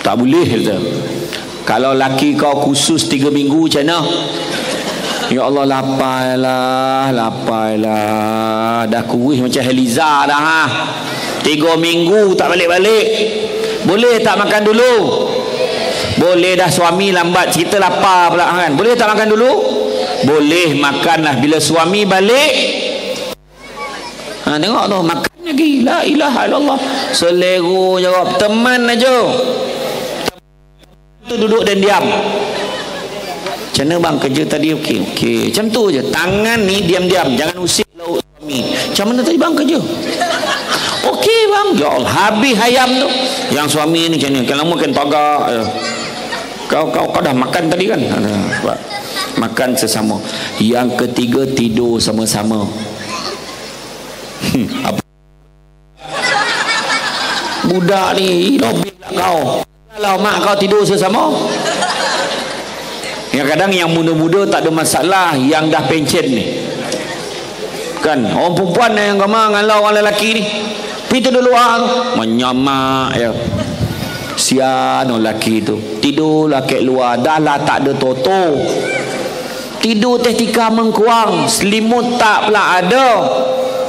Tak boleh kata. Kalau laki kau khusus 3 minggu macam mana? Ya Allah, lapailah. Dah kurus macam Heliza dah 3 minggu tak balik-balik. Boleh tak makan dulu? Boleh dah, suami lambat cerita lapar pula kan. Boleh tak makan dulu? Boleh, makanlah bila suami balik. Tengok tu, makan lagi. La ilaha illallah. Selero jawab, teman aja. Tu duduk dan diam. Macam mana bang kerja tadi? Okey. Macam tu je. Tangan ni diam-diam. Jangan usik lauk suami. Macam mana tadi bang kerja? Okey bang. Ya Allah, habis ayam tu. Yang suami ni macam ni. Kan lama kan tagak. Kau dah makan tadi kan? Makan sesama. Yang ketiga, tidur sama-sama. Apa? Budak ni lobby lah kau. Kalau mak kau tidur sesama. Kadang-kadang yang muda-muda tak ada masalah, yang dah pencen ni kan, orang perempuan yang gamang ngalau orang lelaki ni pergi tidur luar menyamak ya. Sian orang lelaki tu tidur lah kat luar, dah lah tak ada toto, tidur teh tika mengkuang, selimut tak pula ada,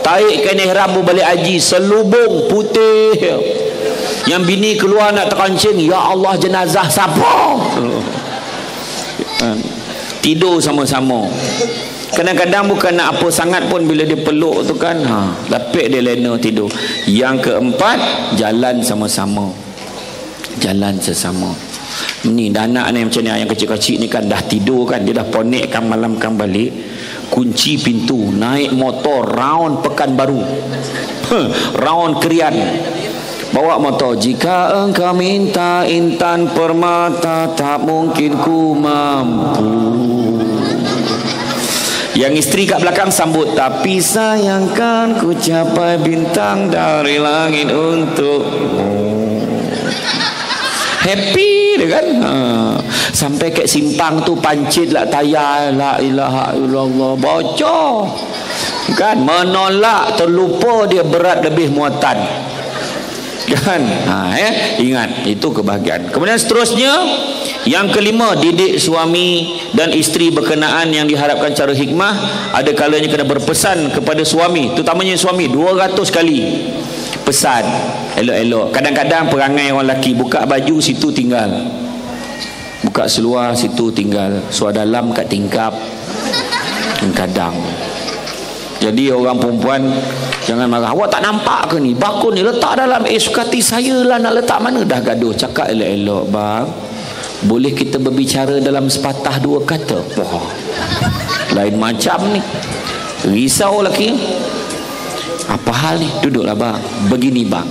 tarik kain ihram balik haji selubung putih. Yang bini keluar nak terkancing, ya Allah, jenazah siapa? Tidur sama-sama. Kadang-kadang bukan nak apa sangat pun, bila dia peluk tu kan, lapik dia lena tidur. Yang keempat, jalan sama-sama. Jalan sesama. Ni dah anak ni macam ni, yang kecil-kecil ni kan dah tidur kan, dia dah ponekkan malamkan balik, kunci pintu, naik motor round Pekanbaru, round Krian, bawa motor. Jika engkau minta intan permata, tak mungkin ku mampu. Yang isteri kat belakang sambut, tapi sayangkan ku capai bintang dari langit untukmu. Happy dia kan. Sampai kat simpang tu pancit lah tayar, la ilaha illallah, bocor kan, menolak, terlupa dia berat lebih muatan kan. Ingat, itu kebahagiaan. Kemudian seterusnya, yang kelima, didik suami dan isteri berkenaan yang diharapkan cara hikmah. Ada kalanya kena berpesan kepada suami, terutamanya suami 200 kali pesan elok-elok. Kadang-kadang perangai orang lelaki, buka baju situ tinggal, buka seluar situ tinggal, seluar dalam kat tingkap. Kadang jadi orang perempuan jangan marah, awak tak nampak ke ni bakul ni letak dalam, sukati saya lah, nak letak mana? Dah gaduh, cakap elok-elok bang, boleh kita berbicara dalam sepatah dua kata? Wah, lain macam ni, risau lagi. Apa hal ni? Duduklah bang, begini bang,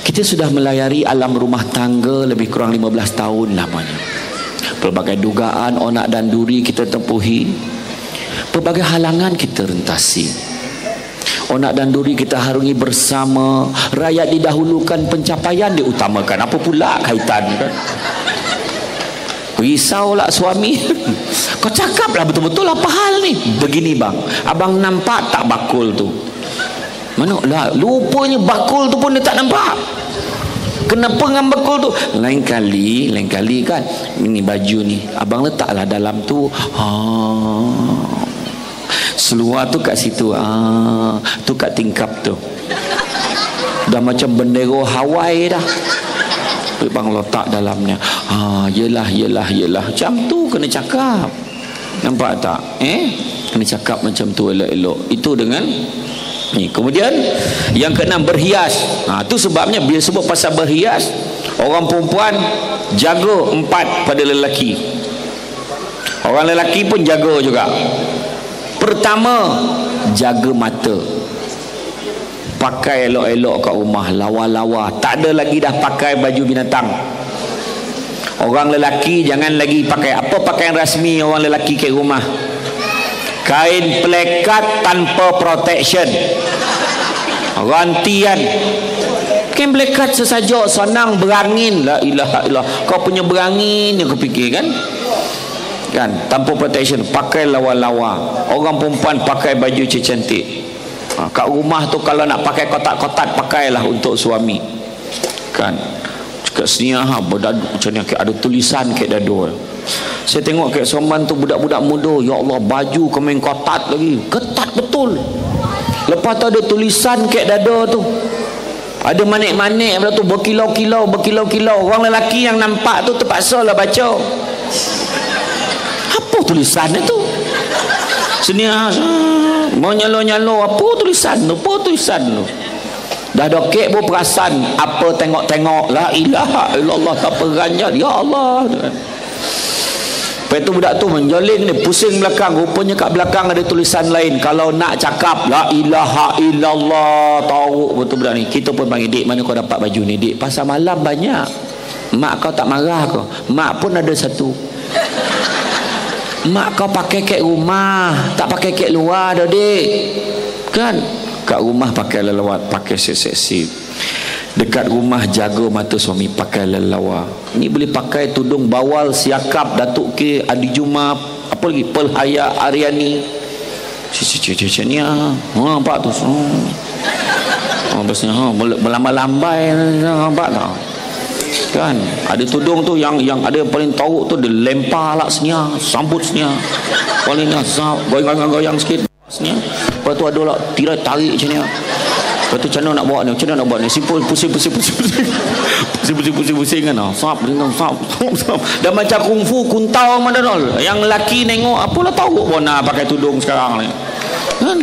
kita sudah melayari alam rumah tangga lebih kurang 15 tahun lamanya. Pelbagai dugaan, onak dan duri kita tempuhi, pelbagai halangan kita rentasi, onak dan duri kita harungi bersama. Rakyat didahulukan, pencapaian diutamakan. Apa pula kaitan kan? Risaulah suami. Kau cakaplah betul-betul apa hal ni? Begini bang, abang nampak tak bakul tu? Mana lah, lupanya bakul tu pun dia tak nampak. Kenapa dengan bakul tu? Lain kali kan, ini baju ni abang letaklah dalam tu, seluar tu kat situ, tu kat tingkap tu, dah macam bendera Hawaii dah, bang letak dalamnya. Yelah macam tu kena cakap. Nampak tak? Kena cakap macam tu elok-elok. Itu dengan Ni, kemudian yang keenam, berhias. Tu sebabnya bila sebut pasal berhias, orang perempuan jaga 4 pada lelaki. Orang lelaki pun jaga juga. Pertama, jaga mata. Pakai elok-elok kat rumah, lawa-lawa. Tak ada lagi dah pakai baju binatang. Orang lelaki jangan lagi pakai apa pakaian rasmi orang lelaki ke rumah. Kain plekat tanpa protection. Rantian. Kain plekat sesaja, senang berangin. La ilaha illallah. Kau punya berangin yang kau fikir kan? Kan, tanpa protection, pakai lawa-lawa. Orang perempuan pakai baju cantik. Kat rumah tu kalau nak pakai kotak-kotak, pakailah untuk suami. Kan? Kat sini macam ni ada tulisan kat dada. Saya tengok kat Soman tu budak-budak muda, ya Allah, baju kau main kotak lagi. Ketat betul. Lepas tu ada tulisan kat dada tu. Ada manik-manik benda tu, berkilau-kilau. Orang lelaki yang nampak tu terpaksa lah baca. Apa tulisan itu? Sini mau nyalo-nyalo, apa tulisan tu? Dah dokek pun perasan apa tengok-tengok. La ilaha illallah, tak peranjat, ya Allah. Lepas tu budak tu menjolin ni, pusing belakang. Rupanya kat belakang ada tulisan lain. Kalau nak cakap la ilaha illallah, tahu betul budak ni. Kita pun panggil, dik, mana kau dapat baju ni, dik? Pasal malam banyak. Mak kau tak marah kau? Mak pun ada satu. Mak kau pakai kat rumah, tak pakai kat luar dah, dik. Kan? Kat rumah pakai lelawat, pakai seksi. Dekat rumah jaga mata suami, pakai lelawa. Ni boleh pakai tudung bawal, siakap, Datuk K, Adi Juma, apa lagi, Pelhaya Aryani. Cik ni nampak tu. Pasnya melambai-lambai, nampak tak? Kan? Ada tudung tu yang ada paling teruk tu, dia lempar lah senyap, sambut senyap. Paling goyang-goyang sikit senyap. Lepas tu ada lah tarik macam ni. Lepas tu macam mana nak buat ni? Simpul pusing kan. Sap. Dah macam kungfu kuntau mana dol. Yang lelaki nengok apalah tahu bona pakai tudung sekarang ni. Kan?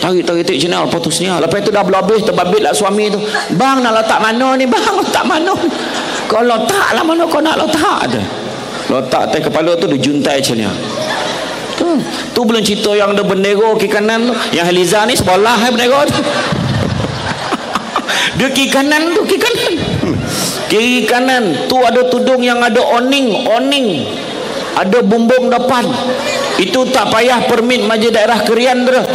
Tarik macam ni, lepas tu senyap. Lepas tu dah habis terbabit lah suami tu. Bang nak letak mana ni bang? Letak mana? Kau letak lah mana kau nak letak ada. Letak atas kepala tu dia juntai macam ni. Tu belum cerita yang ada bendera kiri kanan tu. Yang Haliza ni sebelah bendera tu. Dia kiri kanan tu, kiri kanan tu ada tudung yang ada awning, ada bumbung depan. Itu tak payah permit Majlis Daerah Krian dah.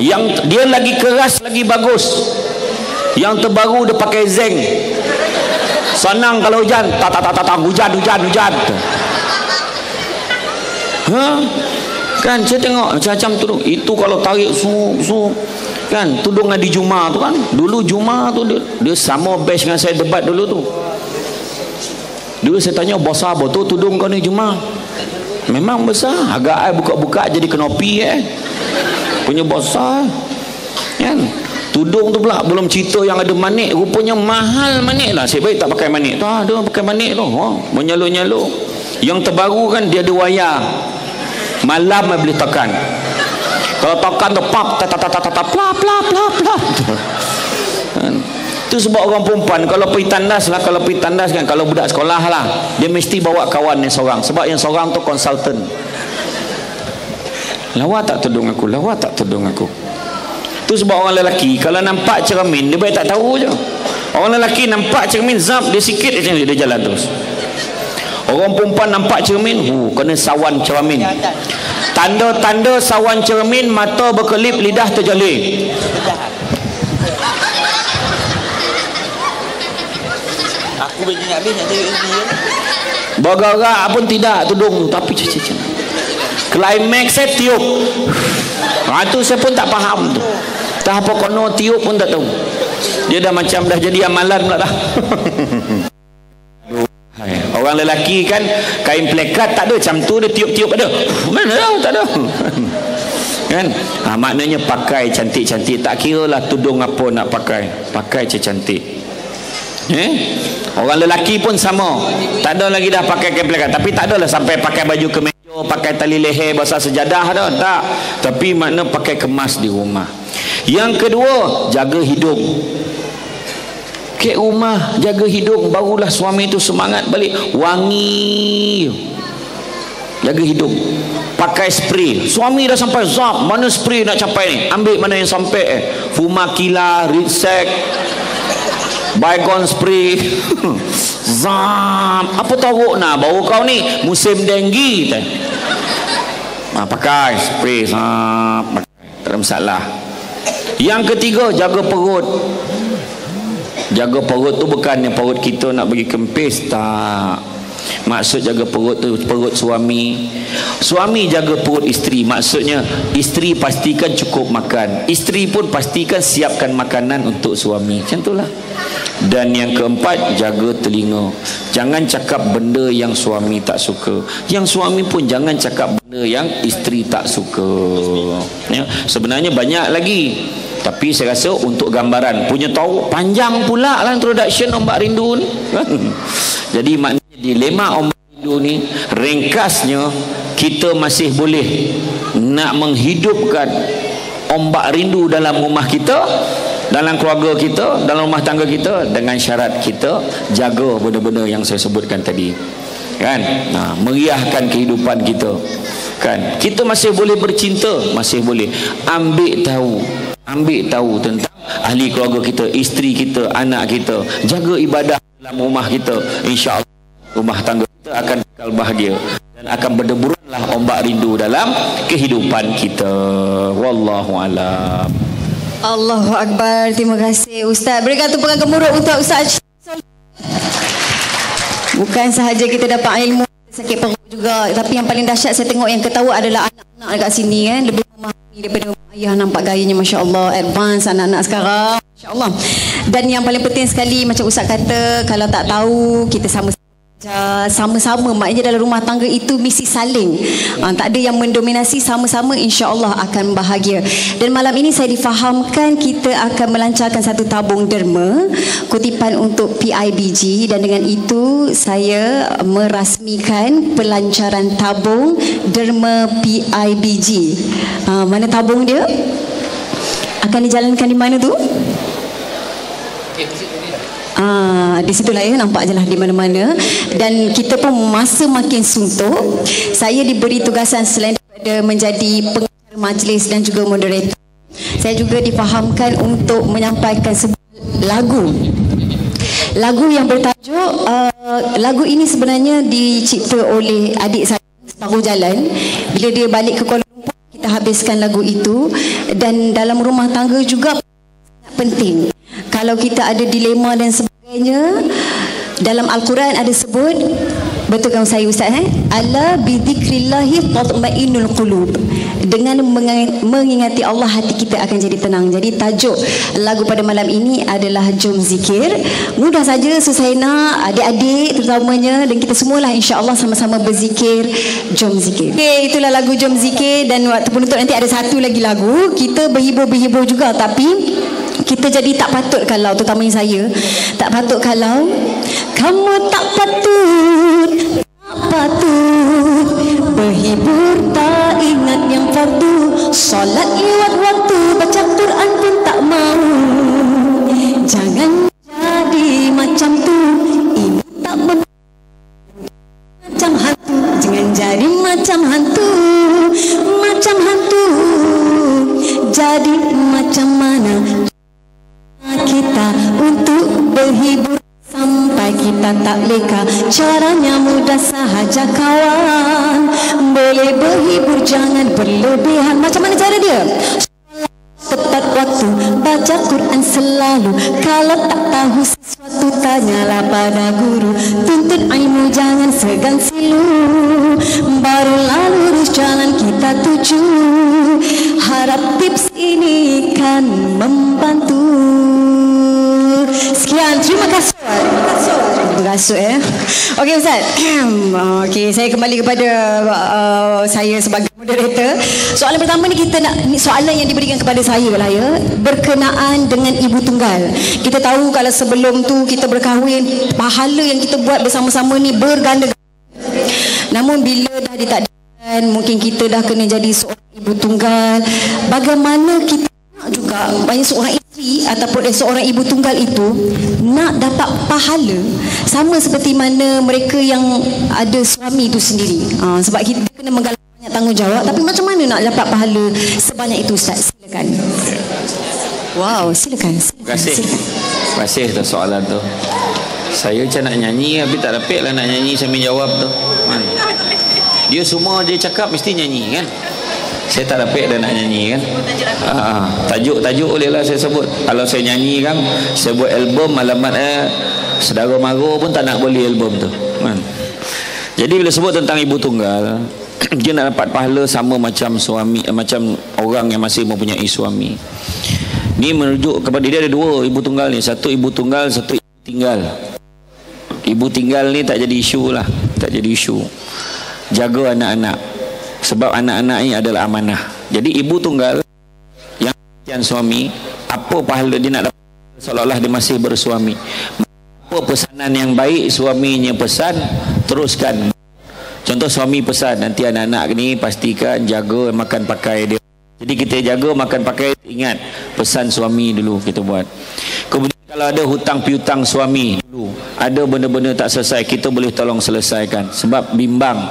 Yang dia lagi keras, lagi bagus. Yang terbaru dia pakai zeng. Senang kalau hujan, hujan. Kan saya tengok macam-macam tudung. Itu kalau tarik kan, tudung Adi Juma tu kan. Dulu Juma tu dia sama batch dengan saya debat dulu tu. Dulu saya tanya, besar betul tudung kau ni Juma? Memang besar. Agak buka-buka jadi kenopi punya besar. Kan? Tudung tu pula belum cerita yang ada manik. Rupanya mahal manik lah. Saya baik tak pakai manik tu. Dia pakai manik tu. Menyalo-nyalo. Yang terbaru kan dia ada wayar. Malam boleh tekan. Kalau tekan tu pap plap. Itu sebab orang perempuan kalau pergi tandas kan, kalau budak sekolah lah, dia mesti bawa kawan yang seorang. Sebab yang seorang tu konsultan. Lawa tak tudung aku. Tu sebab orang lelaki kalau nampak cermin, dia baik tak tahu je. Orang lelaki nampak cermin, zap dia sikit macam ni, dia jalan terus. Orang perempuan nampak cermin, kena sawan cermin. Tanda-tanda sawan cermin, mata berkelip, lidah terjalik. Aku bagi habis nak tengok ini. Bergerak pun tidak tudung tu, tapi climax saya tiup. Tu saya pun tak faham tu. Tak apa kono tiup pun tak tahu. Dia dah macam dah jadi amalan pula dah. Orang lelaki kan kain plekat tak ada macam tu, dia tiup-tiup ada. Mana tahu tak ada. Kan? Maknanya pakai cantik-cantik, tak kira lah tudung apa nak pakai cantik. Orang lelaki pun sama. Tak ada lagi dah pakai kain plekat, tapi tak adalah sampai pakai baju kemeja, pakai tali leher basah sejadah dah, tak. Tapi makna pakai kemas di rumah. Yang kedua, jaga hidung. Ke rumah jaga hidung, barulah suami itu semangat balik, wangi. Jaga hidung. Pakai spray. Suami dah sampai, zap, mana spray nak capai ni? Ambil mana yang sampai Fumakila, Ridsec, Baygon spray. Zap. Apa tahu nak bau kau ni? Musim denggi. Pakai spray, zap. Tak ada masalah. Yang ketiga, jaga perut. Jaga perut tu bukannya perut kita nak bagi kempis, tak. Maksud jaga perut tu perut suami. Suami jaga perut isteri. Maksudnya isteri pastikan cukup makan, isteri pun pastikan siapkan makanan untuk suami. Macam itulah. Dan yang keempat, jaga telinga. Jangan cakap benda yang suami tak suka. Yang suami pun jangan cakap benda yang isteri tak suka. Ya, sebenarnya banyak lagi, tapi saya rasa untuk gambaran punya tahu panjang pula lah introduction Ombak Rindu ni. Jadi maknanya dilema Ombak Rindu ni ringkasnya, kita masih boleh nak menghidupkan ombak rindu dalam rumah kita, dalam keluarga kita, dalam rumah tangga kita, dengan syarat kita jaga benda-benda yang saya sebutkan tadi, kan? Meriahkan kehidupan kita, kan? Kita masih boleh bercinta, masih boleh ambil tahu tentang ahli keluarga kita, isteri kita, anak kita, jaga ibadah dalam rumah kita. InsyaAllah rumah tangga kita akan kekal bahagia dan akan berdeburanlah ombak rindu dalam kehidupan kita. Wallahu alam. Allahu Akbar. Terima kasih Ustaz. Berikan tumpukan gemuruh untuk Ustaz. Bukan sahaja kita dapat ilmu, sakit perut juga, tapi yang paling dahsyat saya tengok yang ketawa adalah anak-anak dekat sini, kan? Lebih memahami daripada ayah. Nampak gayanya, Masya-Allah, advance anak-anak sekarang, Masya-Allah. Dan yang paling penting sekali, macam Ustaz kata, kalau tak tahu kita sama-sama, maknanya dalam rumah tangga itu mesti saling, tak ada yang mendominasi, sama-sama insya-Allah akan bahagia. Dan malam ini saya difahamkan kita akan melancarkan satu tabung derma kutipan untuk PIBG, dan dengan itu saya merasmikan pelancaran tabung derma PIBG. Mana tabung dia? Akan dijalankan di mana tu? Di situlah, ya, nampak je lah di mana-mana. Dan kita pun masa makin suntuk, saya diberi tugasan selain daripada menjadi pengacara majlis dan juga moderator, saya juga difahamkan untuk menyampaikan sebuah lagu yang bertajuk lagu ini sebenarnya dicipta oleh adik saya separuh jalan. Bila dia balik ke Kuala Lumpur, kita habiskan lagu itu. Dan dalam rumah tangga juga sangat penting, kalau kita ada dilema dan sebagainya, dalam Al-Quran ada sebut, betul kan saya Ustaz, ala bidzikrillahi tatma'innul qulub, dengan mengingati Allah hati kita akan jadi tenang. Jadi tajuk lagu pada malam ini adalah Jom Zikir. Mudah saja Susaina, adik-adik terutamanya, dan kita semualah insya-Allah sama-sama berzikir. Jom Zikir. Okey, itulah lagu Jom Zikir. Dan waktu penutup nanti ada satu lagi lagu, kita berhibur-hibur juga, tapi kita jadi tak patut kalau, terutamanya saya, tak patut kalau kamu tak patut berhibur, tak ingat yang fardu, solat lewat waktu, baca Quran pun tak mau. Jangan jadi macam tu, ini tak macam hantu. Jangan jadi macam hantu, jadi macam mana kita untuk berhibur sampai kita tak leka. Caranya mudah sahaja kawan, boleh berhibur jangan berlebihan. Macam mana cara dia? Tepat waktu, baca Quran selalu, kalau tak tahu sesuatu tanyalah pada guru, tuntut ilmu jangan segan silu, barulah lurus jalan kita tuju. Harap tips ini kan membantu. Sekian, terima kasih. Terima kasih. Okey Ustaz. Okey, saya kembali kepada saya sebagai moderator. Soalan pertama ni soalan yang diberikan kepada saya lah, ya, berkenaan dengan ibu tunggal. Kita tahu kalau sebelum tu kita berkahwin, pahala yang kita buat bersama-sama ni berganda. Namun bila dah ditakdirkan, mungkin kita dah kena jadi seorang ibu tunggal, bagaimana kita nak juga juga banyak seorang isteri ataupun seorang ibu tunggal itu nak dapat pahala sama seperti mana mereka yang ada suami itu sendiri. Sebab kita kena menggalakkan banyak tanggungjawab, tapi macam mana nak dapat pahala sebanyak itu, Ustaz? Silakan. Wow, silakan. Terima kasih atas soalan tu. Saya macam nak nyanyi tapi tak dapat lah nak nyanyi sambil jawab tu. Dia semua dia cakap mesti nyanyi kan. Saya tak dapat dah nak nyanyi kan. Tajuk boleh lah saya sebut. Kalau saya nyanyi kan, saya buat album alamat Saudara Maro pun tak nak boleh album tu kan. Jadi bila sebut tentang ibu tunggal, dia nak dapat pahala sama macam suami, macam orang yang masih mempunyai suami. Ni merujuk kepada dia ada dua ibu tunggal ni. Satu ibu tunggal, satu ibu tinggal. Ibu tinggal ni tak jadi isu lah. Tak jadi isu. Jaga anak-anak. Sebab anak-anak ini adalah amanah. Jadi ibu tunggal yang kesian suami, apa pahala dia nak dapat seolah-olah dia masih bersuami. Apa pesanan yang baik suaminya pesan, teruskan. Contoh suami pesan, nanti anak-anak ni pastikan jaga makan pakai dia. Jadi kita jaga makan pakai, ingat pesan suami dulu kita buat. Kemudian kalau ada hutang piutang suami dulu, ada benda-benda tak selesai, kita boleh tolong selesaikan. Sebab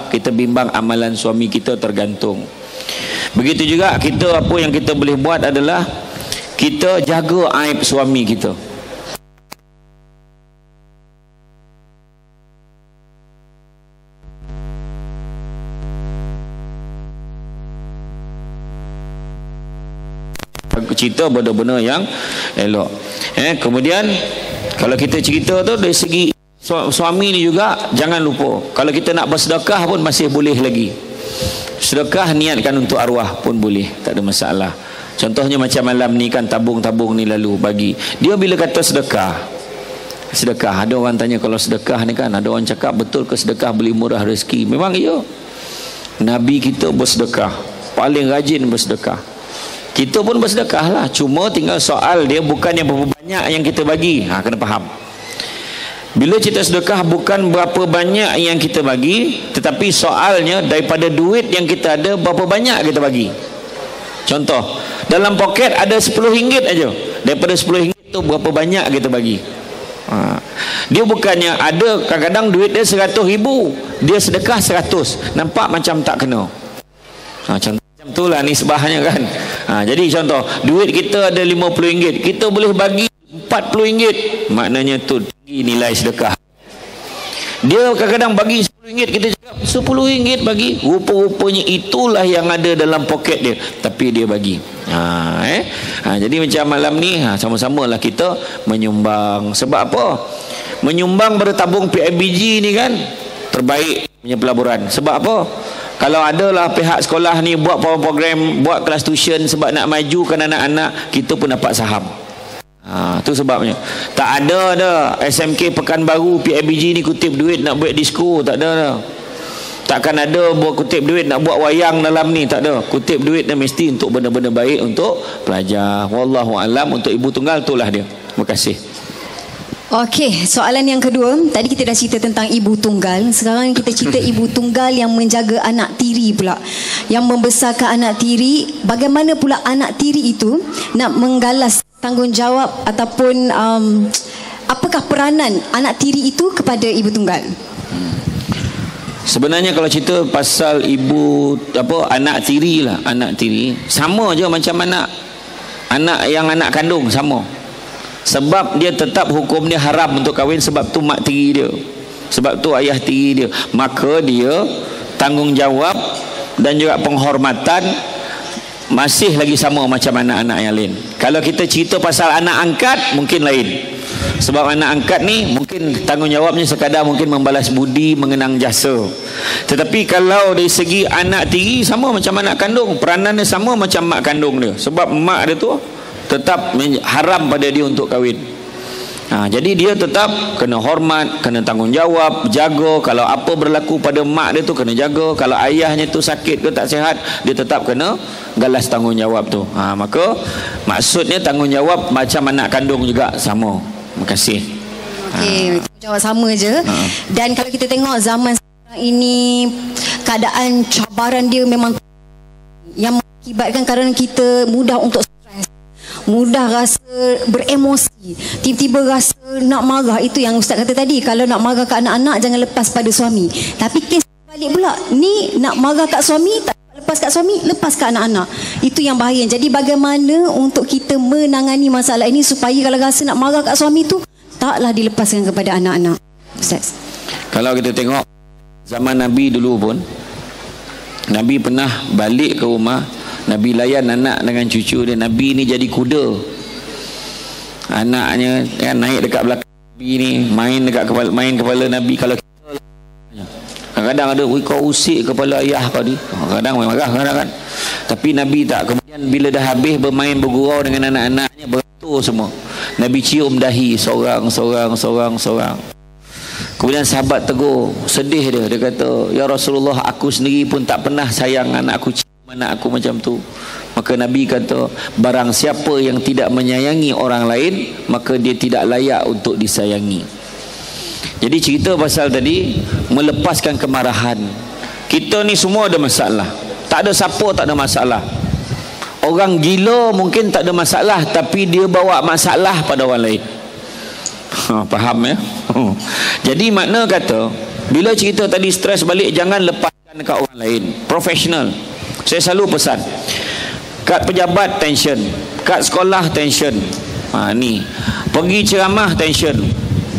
kita bimbang amalan suami kita tergantung. Begitu juga kita, apa yang kita boleh buat adalah kita jaga aib suami kita. Cerita benda-benda yang elok. Kemudian kalau kita cerita tu dari segi suami ni juga, jangan lupa kalau kita nak bersedekah pun masih boleh lagi. Sedekah niatkan untuk arwah pun boleh, tak ada masalah. Contohnya macam malam ni kan, tabung-tabung ni lalu bagi. Dia bila kata sedekah, ada orang tanya kalau sedekah ni kan, ada orang cakap betul ke sedekah boleh murah rezeki? Memang ya. Nabi kita bersedekah, paling rajin bersedekah. Kita pun bersedekah lah. Cuma tinggal soal dia bukan yang berapa banyak yang kita bagi. Kena faham. Bila kita sedekah bukan berapa banyak yang kita bagi, tetapi soalnya daripada duit yang kita ada, berapa banyak kita bagi. Contoh, dalam poket ada RM10 aja. Daripada RM10 tu berapa banyak kita bagi. Dia bukannya ada kadang-kadang duit dia RM100,000, dia sedekah RM100. Nampak macam tak kena. Contoh macam itulah nisbahnya kan. Jadi contoh, duit kita ada RM50, kita boleh bagi RM40, maknanya tu tinggi nilai sedekah. Dia kadang-kadang bagi RM10, kita cakap RM10 bagi, rupa-rupanya itulah yang ada dalam poket dia, tapi dia bagi. Jadi macam malam ni sama-sama lah kita menyumbang. Sebab apa? Menyumbang bertabung PIBG ni kan terbaik punya pelaburan. Sebab apa? Kalau adalah pihak sekolah ni buat program, buat kelas tuition sebab nak majukan anak-anak, kita pun dapat saham. Tu sebabnya. Tak ada dah SMK Pekanbaru PIBG ni kutip duit nak buat disko, tak ada dah. Takkan ada buat kutip duit nak buat wayang dalam ni, tak ada. Kutip duit dah mesti untuk benda-benda baik untuk pelajar. Wallahu alam, untuk ibu tunggal itulah dia. Terima kasih. Okey, soalan yang kedua. Tadi kita dah cerita tentang ibu tunggal. Sekarang kita cerita ibu tunggal yang menjaga anak tiri pula, yang membesarkan anak tiri. Bagaimana pula anak tiri itu nak menggalas tanggungjawab ataupun apakah peranan anak tiri itu kepada ibu tunggal? Sebenarnya kalau cerita pasal anak tiri lah, anak tiri sama je macam anak yang anak kandung, sama. Sebab dia tetap hukum dia haram untuk kahwin, sebab tu mak tiri dia, sebab tu ayah tiri dia. Maka dia tanggungjawab dan juga penghormatan masih lagi sama macam anak-anak yang lain. Kalau kita cerita pasal anak angkat mungkin lain. Sebab anak angkat ni mungkin tanggungjawabnya sekadar mungkin membalas budi, mengenang jasa. Tetapi kalau dari segi anak tiri, sama macam anak kandung, peranannya sama macam mak kandung dia. Sebab mak dia tu tetap haram pada dia untuk kahwin. Jadi dia tetap kena hormat, kena tanggungjawab, jaga. Kalau apa berlaku pada mak dia tu kena jaga. Kalau ayahnya tu sakit ke tak sihat, dia tetap kena galas tanggungjawab tu. Maka maksudnya tanggungjawab macam anak kandung juga sama. Terima kasih. Okey, jawab sama je. Dan kalau kita tengok zaman sekarang ini, keadaan cabaran dia memang yang mengakibatkan kerana kita mudah untuk mudah rasa beremosi, tiba-tiba rasa nak marah. Itu yang Ustaz kata tadi, kalau nak marah kat anak-anak jangan lepas pada suami. Tapi kes balik pula, ni nak marah kat suami, tak lepas kat suami, lepas kat anak-anak. Itu yang bahaya. Jadi bagaimana untuk kita menangani masalah ini supaya kalau rasa nak marah kat suami tu taklah dilepaskan kepada anak-anak, Ustaz? Kalau kita tengok zaman Nabi dulu pun, Nabi pernah balik ke rumah, Nabi layan anak dengan cucu dia. Nabi ni jadi kuda, anaknya kan naik dekat belakang Nabi ni, main kepala Nabi. Kalau kita kadang-kadang ada, kau usik kepala ayah kau ni, kadang marah kadang-kadang. Tapi Nabi tak. Kemudian bila dah habis bermain bergurau dengan anak-anaknya, beratur semua, Nabi cium dahi seorang. Kemudian sahabat tegur, sedih dia kata, ya Rasulullah, aku sendiri pun tak pernah sayang anak aku, cium anak aku macam tu. Maka Nabi kata, barang siapa yang tidak menyayangi orang lain, maka dia tidak layak untuk disayangi. Jadi cerita pasal tadi melepaskan kemarahan. Kita ni semua ada masalah, tak ada siapa tak ada masalah. Orang gila mungkin tak ada masalah, tapi dia bawa masalah pada orang lain. Faham ya? Jadi makna kata, bila cerita tadi stres balik, jangan lepaskan dekat orang lain. Profesional. Saya selalu pesan, kat pejabat tension, kat sekolah tension, ni pergi ceramah tension,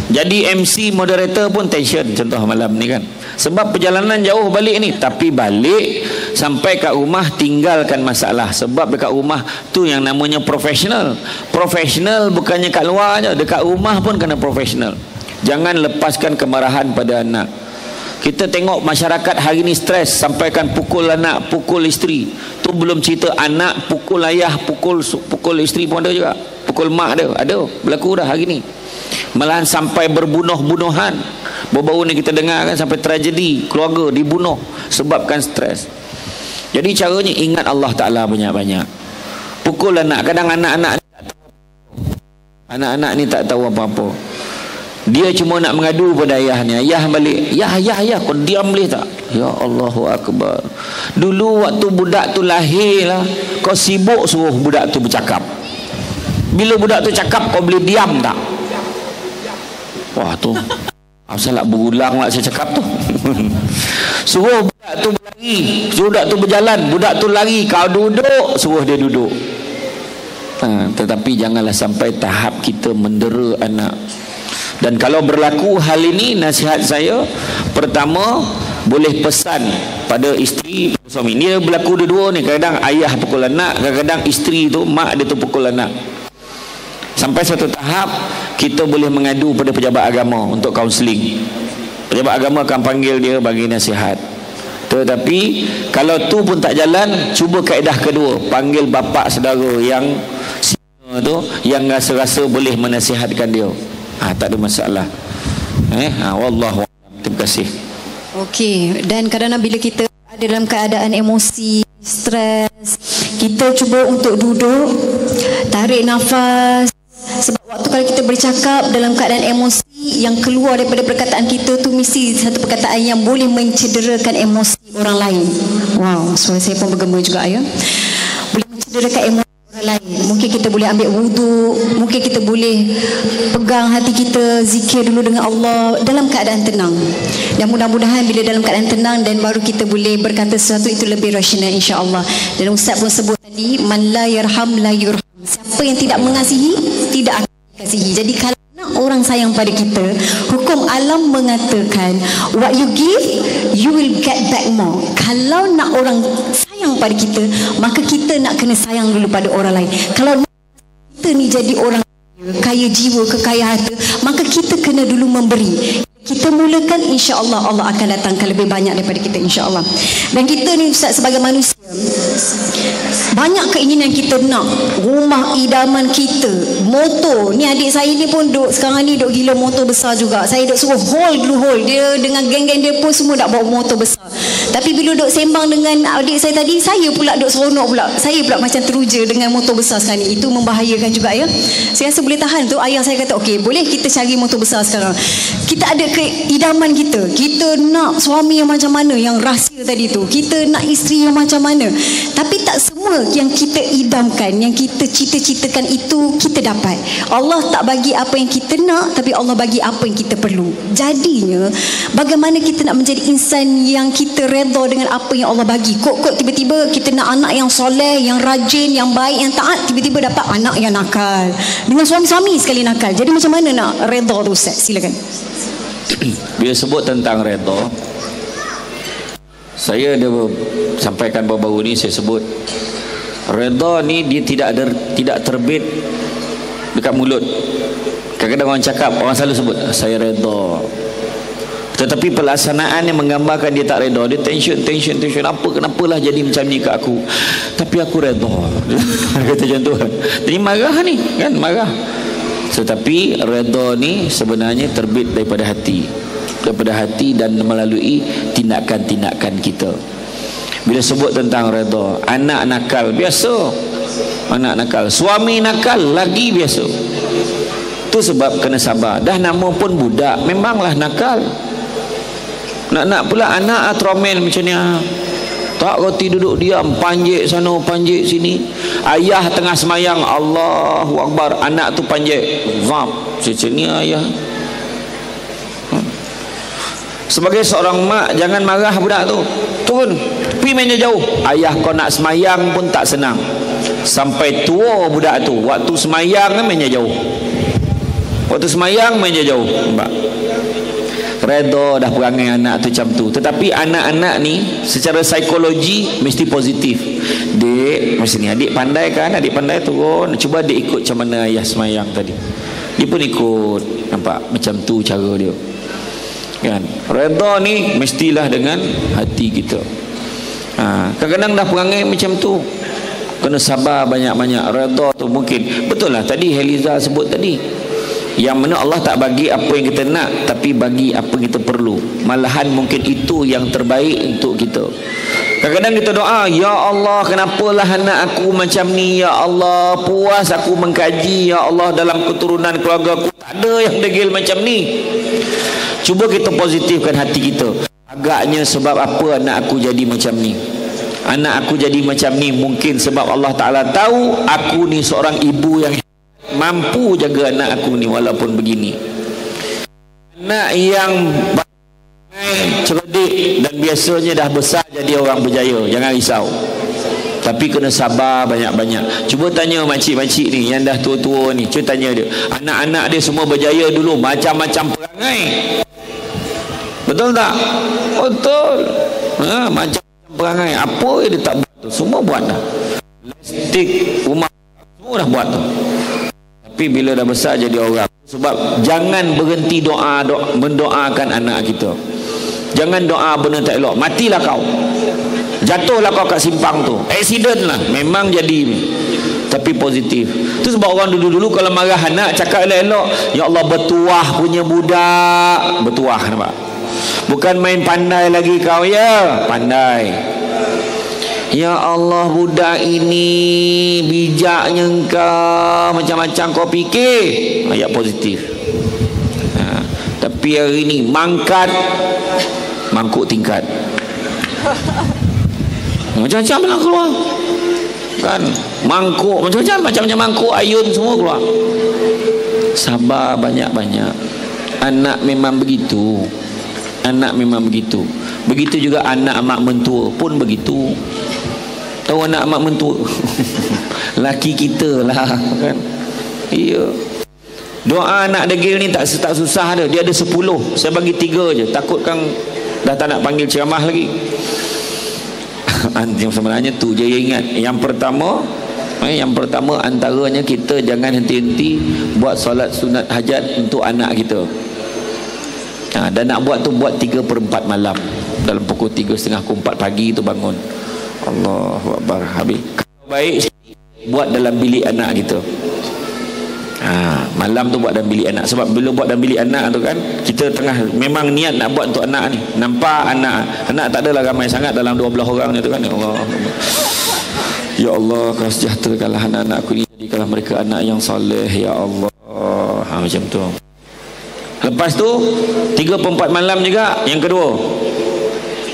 jadi MC moderator pun tension. Contoh malam ni kan, sebab perjalanan jauh balik ni. Tapi balik sampai kat rumah, tinggalkan masalah. Sebab dekat rumah tu yang namanya profesional. Profesional bukannya kat luar je, dekat rumah pun kena profesional. Jangan lepaskan kemarahan pada anak. Kita tengok masyarakat hari ni stres, sampaikan pukul anak, pukul isteri. Tu belum cerita anak pukul ayah, pukul isteri pun ada juga, pukul mak ada berlaku dah hari ni. Malahan sampai berbunuh-bunuhan. Baru-baru ni kita dengar kan, sampai tragedi keluarga dibunuh sebabkan stres. Jadi caranya ingat Allah Ta'ala banyak-banyak. Pukul anak. Kadang anak-anak ni tak tahu apa-apa. Dia cuma nak mengadu pada ayahnya. Ayah balik, ya, kau diam boleh tak? Ya Allahu Akbar. Dulu waktu budak tu lahir lah, kau sibuk suruh budak tu bercakap. Bila budak tu cakap, kau boleh diam tak? Wah tu salah berulang lah saya cakap tu. Suruh budak tu berlari, suruh budak tu berjalan, budak tu lari, kau duduk, suruh dia duduk. Tetapi janganlah sampai tahap kita mendera anak. Dan kalau berlaku hal ini, nasihat saya pertama, boleh pesan pada isteri, suami. Ini berlaku dua-dua ni. Kadang ayah pukul anak, kadang isteri tu, mak dia tu pukul anak. Sampai satu tahap kita boleh mengadu pada pejabat agama untuk kaunseling. Pejabat agama akan panggil dia bagi nasihat. Tetapi kalau tu pun tak jalan, cuba kaedah kedua, panggil bapa saudara yang tu, yang rasa-rasa boleh menasihatkan dia. Tak ada masalah. Wallahu a'lam. Terima kasih. Okey, dan kadang-kadang bila kita ada dalam keadaan emosi, stres, kita cuba untuk duduk, tarik nafas. Sebab waktu kalau kita bercakap dalam keadaan emosi, yang keluar daripada perkataan kita tu mesti satu perkataan yang boleh mencederakan emosi orang lain. Wow, suara saya pun bergema juga ya. Boleh mencederakan emosi orang lain. Mungkin kita boleh ambil wuduk, mungkin kita boleh pegang hati kita, zikir dulu dengan Allah dalam keadaan tenang. Dan mudah-mudahan bila dalam keadaan tenang, dan baru kita boleh berkata sesuatu itu lebih rasional, insya-Allah. Dan Ustaz pun sebut tadi, man la yarham la yurham. Siapa yang tidak mengasihi, tidak akan dikasihi. Jadi kalau nak orang sayang pada kita, hukum alam mengatakan what you give, you will get back more. Kalau nak orang sayang pada kita, maka kita nak kena sayang dulu pada orang lain. Kalau kita ni jadi orang kaya jiwa, kekayaan harta, maka kita kena dulu memberi. Kita mulakan, insya-Allah Allah akan datangkan lebih banyak daripada kita, insya-Allah. Dan kita ni Ustaz sebagai manusia, banyak keinginan kita nak. Rumah idaman kita, motor. Ni adik saya ni pun sekarang ni duk gila motor besar juga. Saya duk suruh hold. Dia dengan geng-geng dia pun semua nak bawa motor besar. Tapi bila duk sembang dengan adik saya tadi, saya pula duk seronok pula. Saya pula macam teruja dengan motor besar sekarang ni. Itu membahayakan juga ya. Saya rasa boleh tahan tu. Ayah saya kata, okey, boleh kita cari motor besar sekarang. Kita ada keidaman kita. Kita nak suami yang macam mana, yang rahsia tadi tu. Kita nak isteri yang macam mana. Tapi tak semua yang kita idamkan, yang kita cita-citakan itu kita dapat. Allah tak bagi apa yang kita nak, tapi Allah bagi apa yang kita perlu. Jadinya bagaimana kita nak menjadi insan yang kita redha dengan apa yang Allah bagi. Kok tiba-tiba kita nak anak yang soleh, yang rajin, yang baik, yang taat, tiba-tiba dapat anak yang nakal, dengan suami-suami sekali nakal. Jadi macam mana nak redha tu Ustaz? Silakan. Bila sebut tentang redha, saya ada sampaikan baru-baru ni, saya sebut redha ni dia tidak terbit dekat mulut. Kadang-kadang orang cakap, orang selalu sebut saya redha, tetapi pelaksanaan yang menggambarkan dia tak redha. Dia tension, kenapalah jadi macam ni ke aku, tapi aku redha. Kata macam tu. Jadi marah ni kan, marah. Tetapi redha ni sebenarnya terbit daripada hati, dan melalui tindakan-tindakan kita. Bila sebut tentang redha, anak nakal biasa, anak nakal, suami nakal lagi biasa. Tu sebab kena sabar. Dah nama pun budak, memanglah nakal. Nak pula anak tromel macam ni, tak reti duduk diam, panjik sana panjik sini. Ayah tengah semayang, Allahu Akbar, anak tu panjik, vap macam ni ayah. Sebagai seorang mak, jangan marah budak tu. Turun, pergi main jauh. Ayah kau nak semayang pun tak senang. Sampai tua budak tu, waktu semayang kan main jauh. Waktu semayang main jauh. Nampak? Redha dah perangai anak tu macam tu. Tetapi anak-anak ni secara psikologi mesti positif. Dek, macam ni, adik pandai kan? Adik pandai turun. Cuba adik ikut macam mana ayah semayang tadi. Dia pun ikut. Nampak? Macam tu cara dia. Kan? Redha ni mestilah dengan hati kita. Kadang-kadang dah perangai macam tu, kena sabar banyak-banyak. Redha tu mungkin betul lah tadi Heliza sebut tadi, yang mana Allah tak bagi apa yang kita nak, tapi bagi apa yang kita perlu. Malahan mungkin itu yang terbaik untuk kita. Kadang-kadang kita doa, ya Allah, kenapalah anak aku macam ni, ya Allah, puas aku mengkaji, ya Allah, dalam keturunan keluarga aku tak ada yang degil macam ni. Cuba kita positifkan hati kita. Agaknya sebab apa anak aku jadi macam ni? Anak aku jadi macam ni mungkin sebab Allah Ta'ala tahu aku ni seorang ibu yang mampu jaga anak aku ni walaupun begini. Anak yang cerdik dan biasanya dah besar jadi orang berjaya, jangan risau. Tapi kena sabar banyak-banyak. Cuba tanya makcik-makcik ni yang dah tua-tua ni, cuba tanya dia, anak-anak dia semua berjaya dulu, macam-macam perangai. Betul tak? Betul. Macam perangai, apa yang dia tak buat tu, semua buat dah. Plastik rumah semua dah buat tu. Tapi bila dah besar jadi orang. Sebab jangan berhenti mendoakan anak kita. Jangan doa benda tak elok. Matilah kau, jatuhlah kau kat simpang tu, accident lah, memang jadi. Tapi positif. Tu sebab orang dulu-dulu kalau marah anak cakap elok-elok, ya Allah, bertuah punya budak. Bertuah, nampak? Bukan main pandai lagi kau, ya pandai. Ya Allah, budak ini bijaknya engkau, macam-macam kau fikir. Ayat positif. Tapi hari ini mangkat, mangkuk tingkat, macam-macam lah keluar kan, mangkuk macam-macam mangkuk ayun semua keluar. Sabar banyak-banyak. Anak memang begitu. Anak memang begitu. Begitu juga anak mak mentua pun begitu. Tahu anak mak mentua? Laki kita lah kan. Iya. Doa anak degil ni tak susah dia. Dia ada 10. Saya bagi 3 je. Takut kan dah tak nak panggil ceramah lagi. Sebenarnya tu je yang ingat. Yang pertama antaranya kita jangan henti-henti buat solat sunat hajat untuk anak kita. Dan nak buat tu buat 3/4 malam. Dalam pukul 3:30 ke 4 pagi tu bangun. Allahu Akbar, habis. Kalau baik buat dalam bilik anak kita. Malam tu buat dalam bilik anak. Sebab bila buat dalam bilik anak tu kan, kita tengah memang niat nak buat untuk anak ni. Nampak anak tak adalah ramai sangat, dalam 12 orang ni tu kan. Ya Allah, ya Allah, kau sejahterakanlah anak-anakku ni, jadikanlah mereka anak yang soleh, ya Allah. Macam tu. Lepas tu 3/4 malam juga yang kedua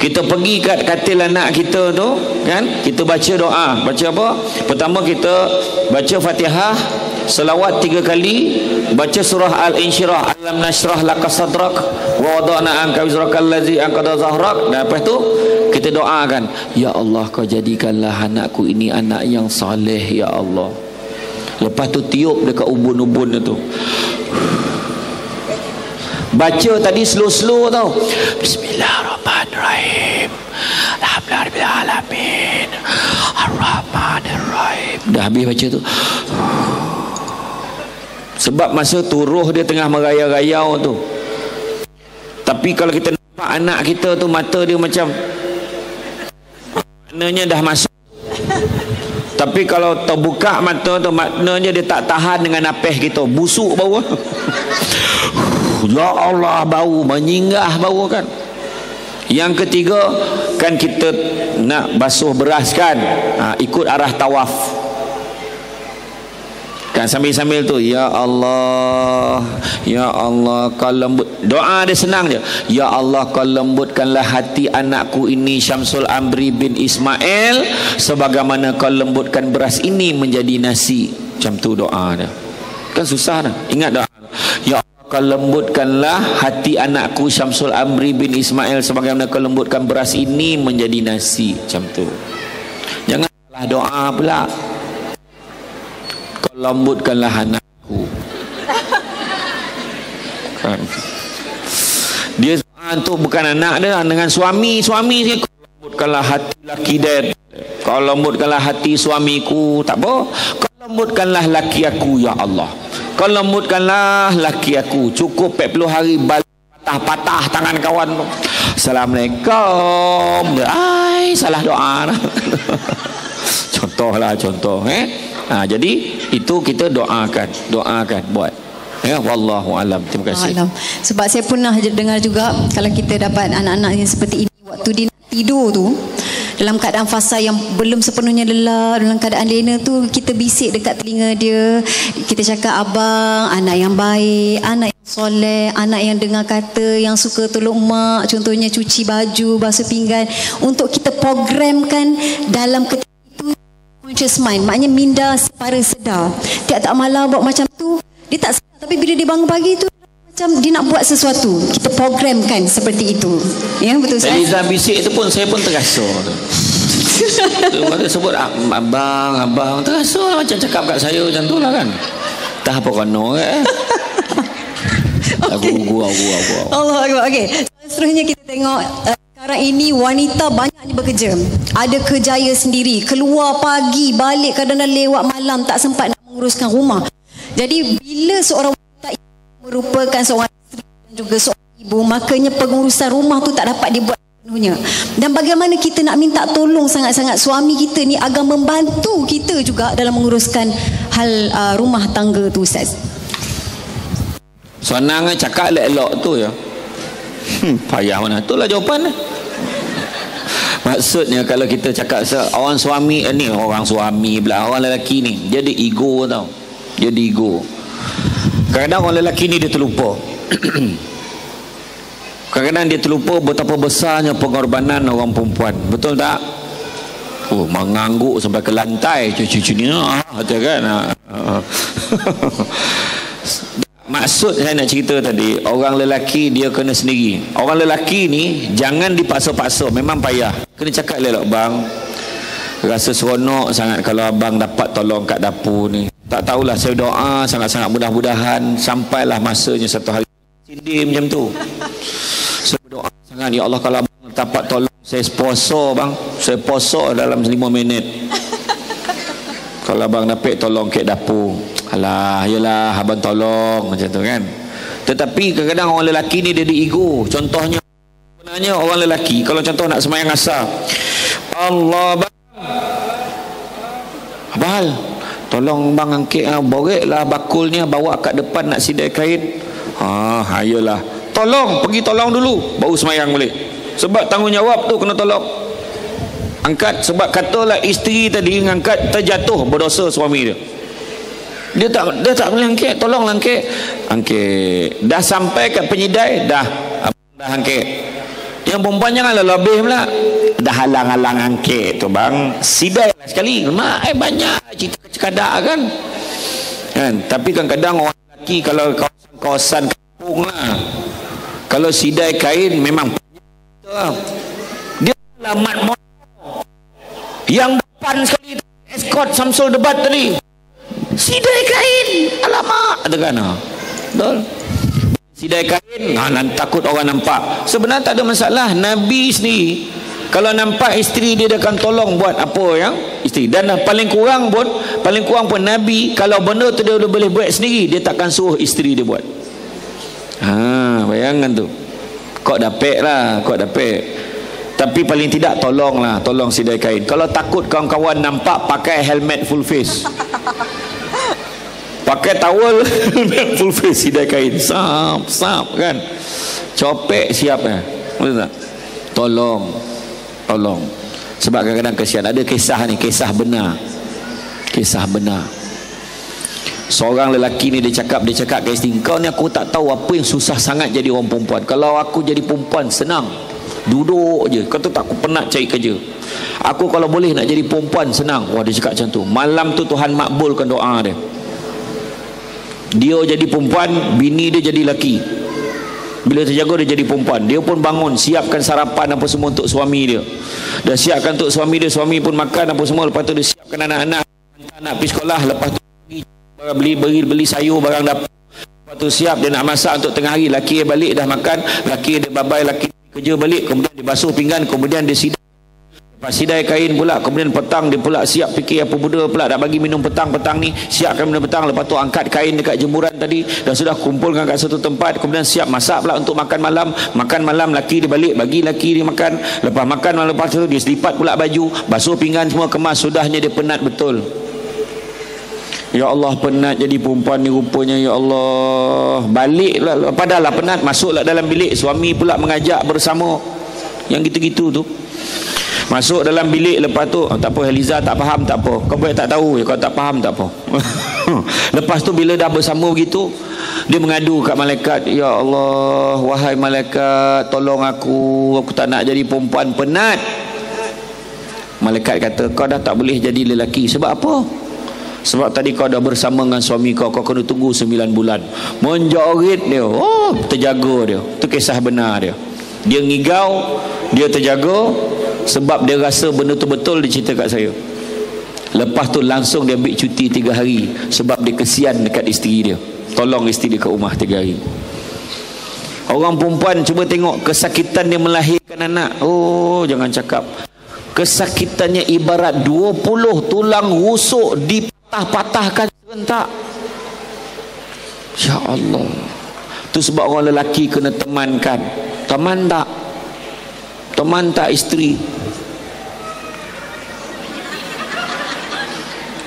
Kita pergi kat katil anak kita tu kan, kita baca doa. Baca apa? Pertama kita baca Fatihah, selawat 3 kali, baca surah Al-Insyirah, alam nashrah laka sadrak wa wada'na anka wizrakal ladzi anqadha zahrak. Dan lepas tu kita doakan, ya Allah, kau jadikanlah anakku ini anak yang soleh ya Allah. Lepas tu tiup dekat ubun-ubun tu. Baca tadi slow-slow tau. Bismillahirrahmanirrahim. Alhamdulillahirrahmanirrahim. Ar-Rahmanirrahim. Dah habis baca tu. Sebab masa tu roh dia tengah merayau-rayau tu. Tapi kalau kita nampak anak kita tu, mata dia macam maknanya dah masuk. Tapi kalau terbuka mata tu, maknanya dia tak tahan dengan napis kita, busuk bau. Ya Allah, bau, menyinggah bau kan. Yang ketiga kan kita nak basuh beras kan, ikut arah tawaf kan, sambil-sambil tu, ya Allah, ya Allah, kau lembut. Doa dia senang je. Ya Allah, kau lembutkanlah hati anakku ini Syamsul Amri bin Ismail sebagaimana kau lembutkan beras ini menjadi nasi. Macam tu doa dia. Kan susah dah. Ingat doa. Ya Allah, kau lembutkanlah hati anakku Syamsul Amri bin Ismail sebagaimana kau lembutkan beras ini menjadi nasi. Macam tu. Jangan salah doa pula. Kau lembutkanlah anakku kan. Dia tu bukan anak dia, dengan suami dia. Kau lembutkanlah hati laki dia. Kau lembutkanlah hati suamiku. Tak apa, kau lembutkanlah laki aku ya Allah. Kau lembutkanlah laki aku. Cukup 40 hari balik patah-patah tangan kawan tu. Assalamualaikum. Ai, salah doa. Contoh. Jadi itu kita doakan buat. Ya, wallahu alam. Terima kasih. Sebab saya pernah dengar juga, kalau kita dapat anak-anak yang seperti ini, waktu dia tidur tu dalam keadaan fasa yang belum sepenuhnya lelah, dalam keadaan lena tu, kita bisik dekat telinga dia, kita cakap, abang anak yang baik, anak yang soleh, anak yang dengar kata, yang suka tolong mak, contohnya cuci baju, basuh pinggan, untuk kita programkan dalam ketika itu conscious mind, maknanya minda separa sedar. Tiap-tiap malam buat macam tu, dia tak sedar, tapi bila dia bangun pagi tu macam dia nak buat sesuatu, kita programkan seperti itu. Ya, betul Ustaz? Liza bisik tu pun saya pun terasa tu. Dia sebut abang terasa lah, macam cakap kat saya macam tu lah kan. Tak apa kono aku Allah Akbar. Okey, seterusnya kita tengok sekarang ini wanita banyak ni bekerja, ada kerjaya sendiri, keluar pagi, balik kadang-kadang lewat malam, tak sempat nak menguruskan rumah. Jadi bila seorang wanita merupakan seorang isteri dan juga seorang ibu, makanya pengurusan rumah tu tak dapat dibuat sepenuhnya. Dan bagaimana kita nak minta tolong sangat-sangat suami kita ni agar membantu kita juga dalam menguruskan hal rumah tangga tu, Ustaz? Senang cakap elok-elok tu ya. Payah mana. Itulah jawapan. Maksudnya kalau kita cakap orang suami ni, orang suami pula, orang lelaki ni, dia ada ego tau. Dia ada ego. Kadang-kadang orang lelaki ni dia terlupa. Kadang-kadang dia terlupa betapa besarnya pengorbanan orang perempuan. Betul tak? Mengangguk sampai ke lantai cucu-cucu ni kan. Maksud saya nak cerita tadi, orang lelaki dia kena sendiri. Orang lelaki ni jangan dipaksa-paksa, memang payah. Kena cakap elok, bang, rasa seronok sangat kalau abang dapat tolong kat dapur ni. Tak tahulah, saya doa sangat-sangat mudah-mudahan sampailah masanya satu hari sindir macam tu. Saya berdoa sangat, ya Allah, kalau abang dapat tolong saya puasa bang, saya puasa dalam 5 minit. Kalau abang dapat tolong kat dapur, alah, yalah abang tolong macam tu kan. Tetapi kadang-kadang orang lelaki ni dia ada ego. Contohnya, sebenarnya orang lelaki kalau contoh nak sembahyang asar, Allah bang, abang tolong bang angkit boreklah bakulnya, bawa kat depan nak sidai kain. Ayolah, tolong, pergi tolong dulu baru sembahyang balik. Sebab tanggungjawab tu kena tolong. Angkat, sebab katalah isteri tadi ngangkat terjatuh, berdosa suami dia. Dia tak boleh angkit, tolong angkit. Angkit. Dah sampai kat penyidai, dah angkit. Yang perempuan janganlah lebih pula. Dah halang-halang angket tu bang, sidai lah sekali. Mak banyak cerita cekadak kan. Tapi kadang-kadang orang lelaki kalau kawasan kampung lah, kalau sidai kain memang dia alamat motor. Yang depan sekali escort Samsul Debat tadi sidai kain, alamak ada kan. Betul. Sidai kain, takut orang nampak. Sebenarnya tak ada masalah. Nabi sendiri kalau nampak isteri dia akan tolong buat apa yang isteri. Dan paling kurang pun Nabi kalau benda tu dia boleh buat sendiri, dia takkan suruh isteri dia buat. Bayangkan tu. Kok dapet lah. Tapi paling tidak tolong sidai kain. Kalau takut kawan-kawan nampak, pakai helmet full face. Pakai towel full face, sidai kain. Sap kan. Copek siap betul tak? Tolong. Sebab kadang-kadang kesian. Ada kisah ni, kisah benar. Seorang lelaki ni dia cakap ke isteri, kau ni aku tak tahu apa yang susah sangat jadi orang perempuan. Kalau aku jadi perempuan senang, duduk je. Kau tu tak, aku penat cari kerja. Aku kalau boleh nak jadi perempuan senang. Wah, dia cakap macam tu. Malam tu Tuhan makbulkan doa dia. Dia jadi perempuan, bini dia jadi lelaki. Bila terjaga dia jadi perempuan, dia pun bangun, siapkan sarapan apa semua untuk suami dia. Dah siapkan untuk suami dia, suami pun makan apa semua. Lepas tu dia siapkan anak-anak pergi sekolah. Lepas tu beli sayur barang dapur. Lepas tu siap dia nak masak untuk tengah hari. Laki dia balik dah makan, laki dia babai, laki kerja balik, kemudian dia basuh pinggan, kemudian dia sidai. Lepas sidai kain pula, kemudian petang dia pula siap fikir apa benda pula nak bagi minum petang ni, siapkan minum petang. Lepas tu angkat kain dekat jemuran tadi, dah sudah kumpulkan kat satu tempat, kemudian siap masak pula untuk makan malam. Laki dia balik, bagi laki dia makan. Lepas makan malam, lepas tu dia selipat pula baju, basuh pinggan semua, kemas. Sudahnya dia penat betul. Ya Allah, penat jadi perempuan ni rupanya. Ya Allah, baliklah, padahal penat, masuklah dalam bilik. Suami pula mengajak bersama. Yang gitu-gitu tu. Masuk dalam bilik, lepas tu tak apa Eliza tak faham, tak apa, kau boleh tak tahu, kau tak faham tak apa. Lepas tu bila dah bersama begitu, dia mengadu kat malaikat, ya Allah, wahai malaikat, tolong aku tak nak jadi perempuan, penat. Malaikat kata, kau dah tak boleh jadi lelaki. Sebab apa? Sebab tadi kau dah bersama dengan suami kau kena tunggu 9 bulan. Menjorit dia, terjaga dia. Itu kisah benar dia. Dia ngigau, dia terjaga. Sebab dia rasa benda tu betul, dia cerita kat saya. Lepas tu langsung dia ambil cuti 3 hari. Sebab dia kesian dekat isteri dia. Tolong isteri dia ke rumah 3 hari. Orang perempuan cuba tengok kesakitan dia melahirkan anak. Oh, jangan cakap. Kesakitannya ibarat 20 tulang rusuk dipatah-patahkan serentak. Ya Allah. Tu sebab orang lelaki kena temankan. Teman tak isteri.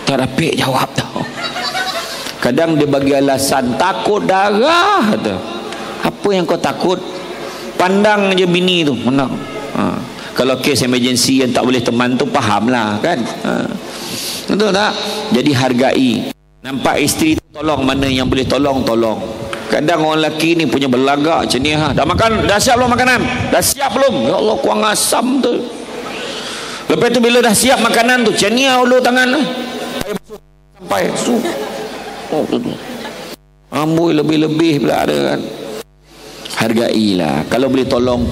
Tak dapat jawab tau. Kadang dia bagi alasan takut darah tu. Apa yang kau takut? Pandang je bini tu, pandang. Kalau kes emergency yang tak boleh teman tu, fahamlah kan. Betul tak? Jadi hargai. Nampak isteri tu tolong, mana yang boleh tolong. Kadang orang lelaki ni punya belagak macam ni. Dah makan, dah siap belum makanan? Dah siap belum? Ya Allah, kuang asam tu. Lepas tu bila dah siap makanan tu, macam ni ulur tangan sampai amboi lebih-lebih pula ada kan. Hargailah. Kalau boleh tolong.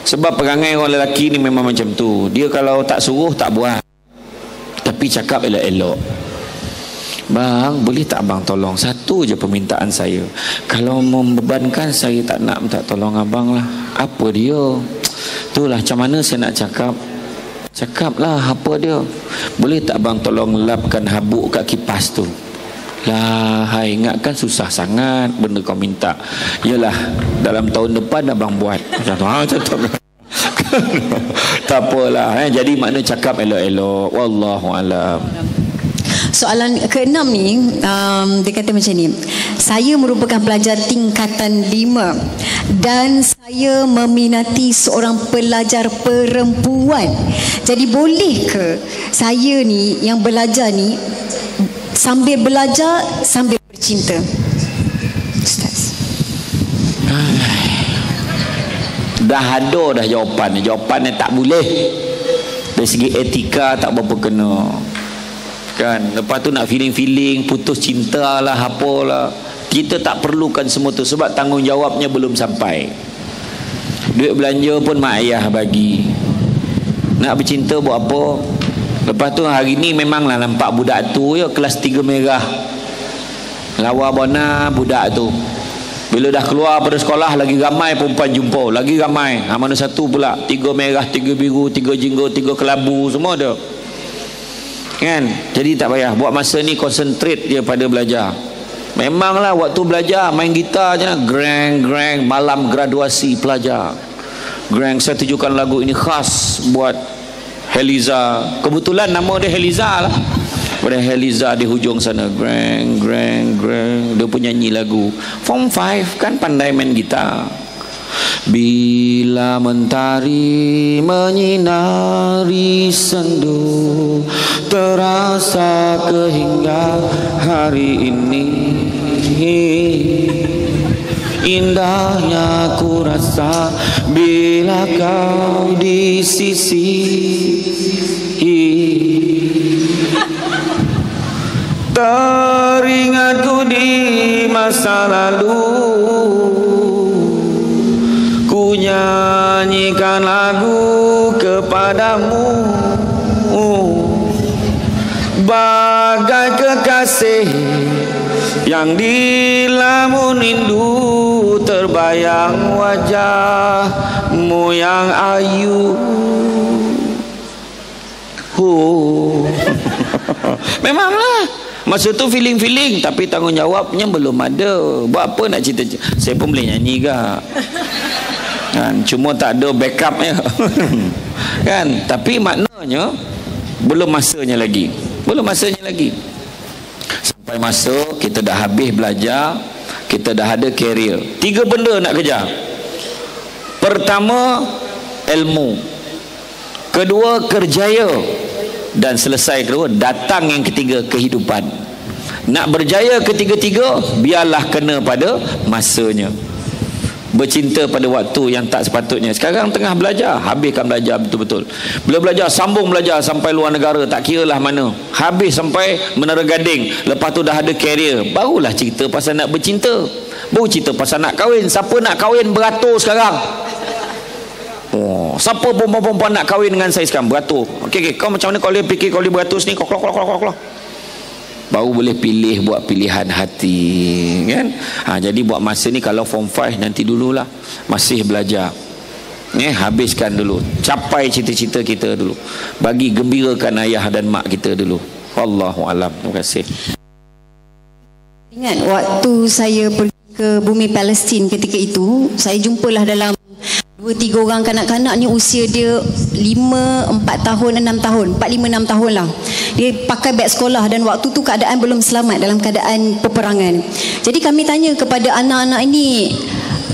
Sebab perangai orang lelaki ni memang macam tu. Dia kalau tak suruh tak buat. Tapi cakap elok-elok. Bang, boleh tak abang tolong? Satu je permintaan saya. Kalau membebankan, saya tak nak minta tolong abang lah. Apa dia? Itulah macam mana saya nak cakap. Cakaplah apa dia. Boleh tak abang tolong lapkan habuk kat kipas tu? Lah, hai, ingatkan susah sangat benda kau minta. Yalah, dalam tahun depan abang buat. Macam tu. Tak apalah. Jadi makna cakap elok-elok. Wallahualam. Soalan ke-6 ni, dia kata macam ni. Saya merupakan pelajar tingkatan 5 dan saya meminati seorang pelajar perempuan. Jadi boleh ke saya ni yang belajar ni sambil belajar sambil bercinta? Ustaz. dah ada dah jawapan yang tak boleh. Dari segi etika tak berapa kena. Kan, lepas tu nak feeling putus cinta lah, apalah. Kita tak perlukan semua tu sebab tanggungjawabnya belum sampai. Duit belanja pun mak ayah bagi. Nak bercinta buat apa? Lepas tu hari ni memanglah nampak budak tu ya kelas 3 merah. Lawa bona budak tu. Bila dah keluar pada sekolah lagi ramai perempuan jumpa, lagi ramai. Mana satu pula 3 merah, 3 biru, 3 jingga, 3 kelabu, semua ada. Kan? Jadi tak payah buat masa ni konsentrate je pada belajar. Memanglah waktu belajar main gitar je lah. Greng malam graduasi pelajar. Greng saya tujukan lagu ini khas buat Heliza. Kebetulan nama dia Heliza lah. Pada Heliza di hujung sana. Greng. Dia pun nyanyi lagu. Form 5 kan pandai main gitar. Bila mentari menyinari sendu, terasa kehingga hari ini. Indahnya ku rasa bila kau di sisi. Teringatku di masa lalu, ku nyanyikan lagu kepadamu, bagai kekasih yang dilamun rindu, terbayang wajahmu yang ayu. Memanglah masa tu feeling tapi tanggungjawabnya belum ada. Buat apa nak cerita? Saya pun boleh nyanyi gak kan, cuma tak ada backupnya kan. Tapi maknanya belum masanya lagi. Sampai masa kita dah habis belajar, kita dah ada career. 3 benda nak kejar. Pertama, ilmu. Kedua, kerjaya. Dan selesai kedua, datang yang ketiga, kehidupan. Nak berjaya ketiga-tiga, biarlah kena pada masanya. Bercinta pada waktu yang tak sepatutnya. Sekarang tengah belajar, habiskan belajar betul-betul. Bila belajar, sambung belajar sampai luar negara, tak kira lah mana. Habis sampai Menara Gading. Lepas tu dah ada career, barulah cerita pasal nak bercinta. Baru cerita pasal nak kahwin. Siapa nak kahwin beratur sekarang? Siapa perempuan nak kahwin dengan saya sekarang? Beratur. Okey, kau macam mana kau boleh fikir kau boleh beratur sini? Kau baru boleh pilih, buat pilihan hati kan. Jadi buat masa ni kalau form 5 nanti dululah, masih belajar, habiskan dulu, capai cita-cita kita dulu, bagi gembirakan ayah dan mak kita dulu. Wallahu alam. Terima kasih. Ingat waktu saya pergi ke bumi Palestin ketika itu, saya jumpalah dalam 2-3 orang kanak-kanak ni usia dia 4 tahun, 6 tahun, 4-5-6 tahun lah. Dia pakai beg sekolah dan waktu tu keadaan belum selamat, dalam keadaan peperangan. Jadi kami tanya kepada anak-anak ini,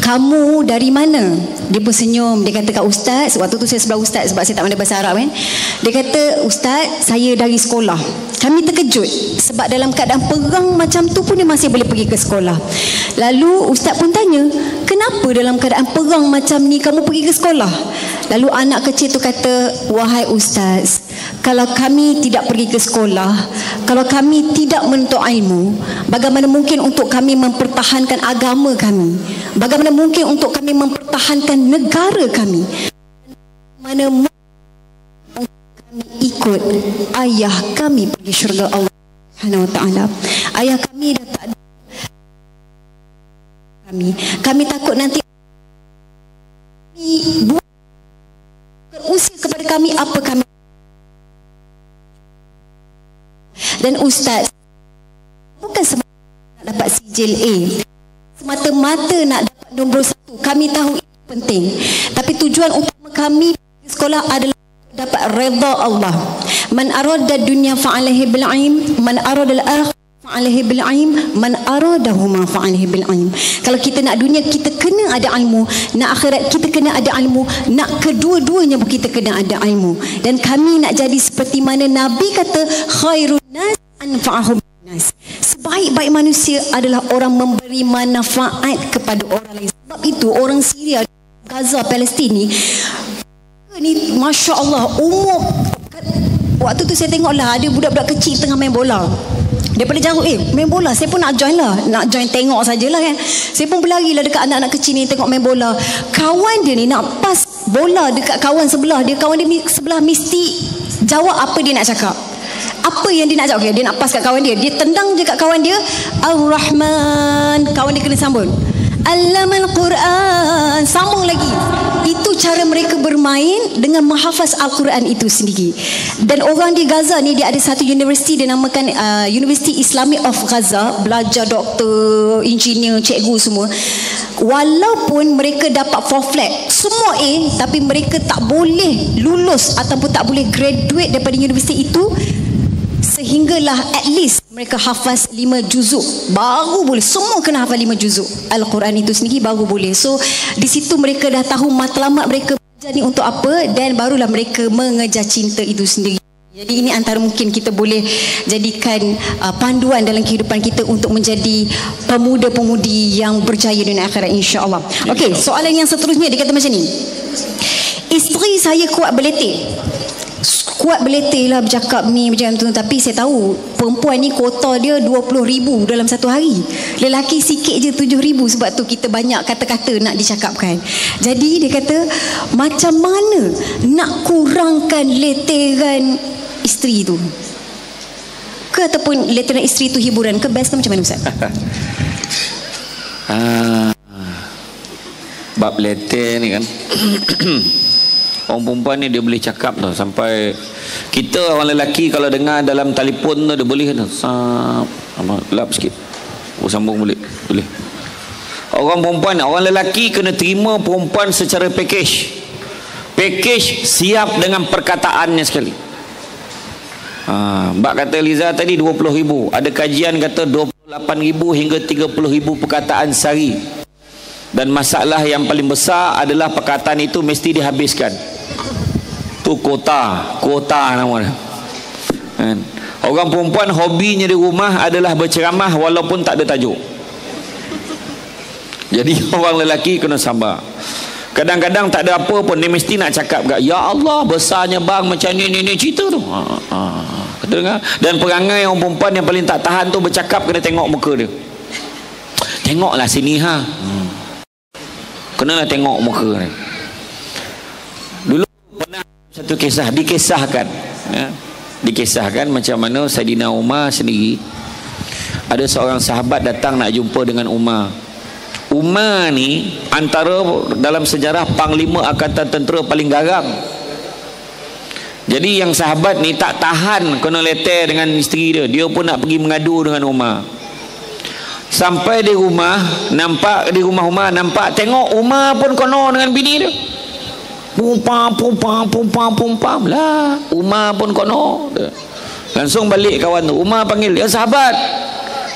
kamu dari mana? Dia pun senyum. Dia kata, kat ustaz. Waktu tu saya sebelah ustaz sebab saya tak pandai bahasa Arab kan. Dia kata, ustaz, saya dari sekolah. Kami terkejut sebab dalam keadaan perang macam tu pun dia masih boleh pergi ke sekolah. Lalu ustaz pun tanya, kenapa dalam keadaan perang macam ni kamu pergi ke sekolah? Lalu anak kecil tu kata, wahai ustaz, kalau kami tidak pergi ke sekolah, kalau kami tidak menuntut ilmu, bagaimana mungkin untuk kami mempertahankan agama kami? Bagaimana mungkin untuk kami mempertahankan negara kami? Mana mungkin kami ikut ayah kami pergi syurga Allah Subhanahu wa taala? Ayah kami dah tak ada. Kami takut nanti berusia kepada kami apa kami. Dan ustaz bukan semata nak dapat sijil A, semata-mata nak dapat nombor 1. Kami tahu itu penting, tapi tujuan utama kami di sekolah adalah dapat redha Allah. Man arada dunya fa'alaihi bil aim, man arada al-akhirah fa'alaihi bil aim, man aradahuma fa'alaihi bil aim. Kalau kita nak dunia, kita kena ada ilmu. Nak akhirat, kita kena ada ilmu. Nak kedua-duanya kita kena ada ilmu. Dan kami nak jadi seperti mana Nabi kata, khairun nas anfa'ahum nas. Sebaik-baik manusia adalah orang memberi manfaat kepada orang lain. Sebab itu orang Syria Gaza, Palestin ni Masya Allah, umur waktu tu saya tengok lah ada budak-budak kecil tengah main bola. Daripada jauh, main bola, saya pun nak join lah, nak join tengok sajalah kan. Saya pun berlari lah dekat anak-anak kecil ni tengok main bola. Kawan dia ni nak pas bola dekat kawan sebelah dia, kawan dia sebelah mesti jawab apa dia nak cakap. Apa yang dia nak jawab, okay, dia nak pas kat kawan dia, dia tendang je kat kawan dia, Ar-Rahman, kawan dia kena sambung, Allamal Quran, sambung lagi. Itu cara mereka bermain dengan menghafaz Al-Quran itu sendiri. Dan orang di Gaza ni, dia ada satu universiti, dia namakan University Islamic of Gaza, belajar doktor, engineer, cikgu semua. Walaupun mereka dapat 4 flat, semua A, tapi mereka tak boleh lulus ataupun tak boleh graduate daripada universiti itu sehinggalah at least mereka hafaz 5 juzuk baru boleh. Semua kena hafaz 5 juzuk Al-Quran itu sendiri baru boleh. So di situ mereka dah tahu matlamat mereka belajar ni untuk apa, dan barulah mereka mengejar cinta itu sendiri. Jadi ini antara mungkin kita boleh jadikan panduan dalam kehidupan kita untuk menjadi pemuda-pemudi yang berjaya dunia akhirat, insya-Allah. Okey, soalan yang seterusnya dia kata macam ni. Isteri saya kuat beletih lah bercakap ni macam tu, tapi saya tahu perempuan ni kuota dia 20,000 dalam satu hari, lelaki sikit je 7,000. sebab tu kita banyak kata-kata nak dicakapkan. Jadi dia kata macam mana nak kurangkan leteran isteri tu, ke ataupun leteran isteri tu hiburan ke best ke, macam mana Ustaz? Bab letih ni kan orang perempuan ni dia boleh cakap tau, sampai kita orang lelaki kalau dengar dalam telefon tu dia boleh kata lap sikit, sambung boleh. Orang perempuan, orang lelaki kena terima perempuan secara package siap dengan perkataannya sekali. Mbak kata Liza tadi 20,000, ada kajian kata 28,000 hingga 30,000 perkataan sehari. Dan masalah yang paling besar adalah perkataan itu mesti dihabiskan. Tu kota namanya. Orang perempuan hobinya di rumah adalah berceramah walaupun tak ada tajuk. Jadi orang lelaki kena sabar. Kadang-kadang tak ada apa pun dia mesti nak cakap, ya Allah besarnya bang macam ni cerita tu. Kata dengar. Dan perangai orang perempuan yang paling tak tahan tu bercakap kena tengok muka dia. Tengoklah sini kenalah tengok muka ni. Dulu pernah satu kisah dikisahkan macam mana Saidina Umar sendiri, ada seorang sahabat datang nak jumpa dengan Umar. Umar ni antara dalam sejarah panglima angkatan tentera paling garang. Jadi yang sahabat ni tak tahan kena leteh dengan isteri dia pun nak pergi mengadu dengan Umar. Sampai di rumah Umar, nampak tengok Umar pun kono dengan bini dia. Pumpam lah. Umar pun kono. Langsung balik kawan tu. Umar panggil, ya sahabat,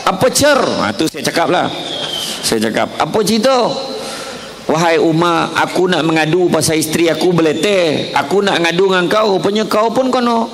apa cer? Tu saya cakap lah. Apa cerita? Wahai Umar, aku nak mengadu pasal isteri aku beleteh. Aku nak ngadu dengan kau, rupanya kau pun kono.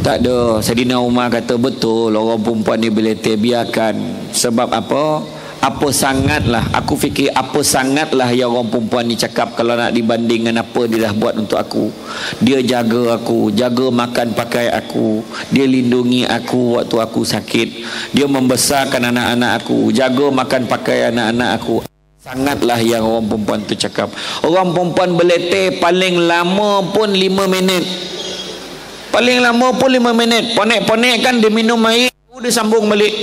Tak ada. Saidina Umar kata betul, orang perempuan ni beletih, biarkan. Sebab apa? Apa sangatlah, aku fikir apa sangatlah yang orang perempuan ni cakap kalau nak dibanding dengan apa dia dah buat untuk aku. Dia jaga aku, jaga makan pakai aku, dia lindungi aku waktu aku sakit, dia membesarkan anak-anak aku, jaga makan pakai anak-anak aku. Sangatlah yang orang perempuan tu cakap. Orang perempuan beletih paling lama pun 5 minit. Paling lama pun 5 minit. Ponek-ponek kan dia minum air, dia sambung balik.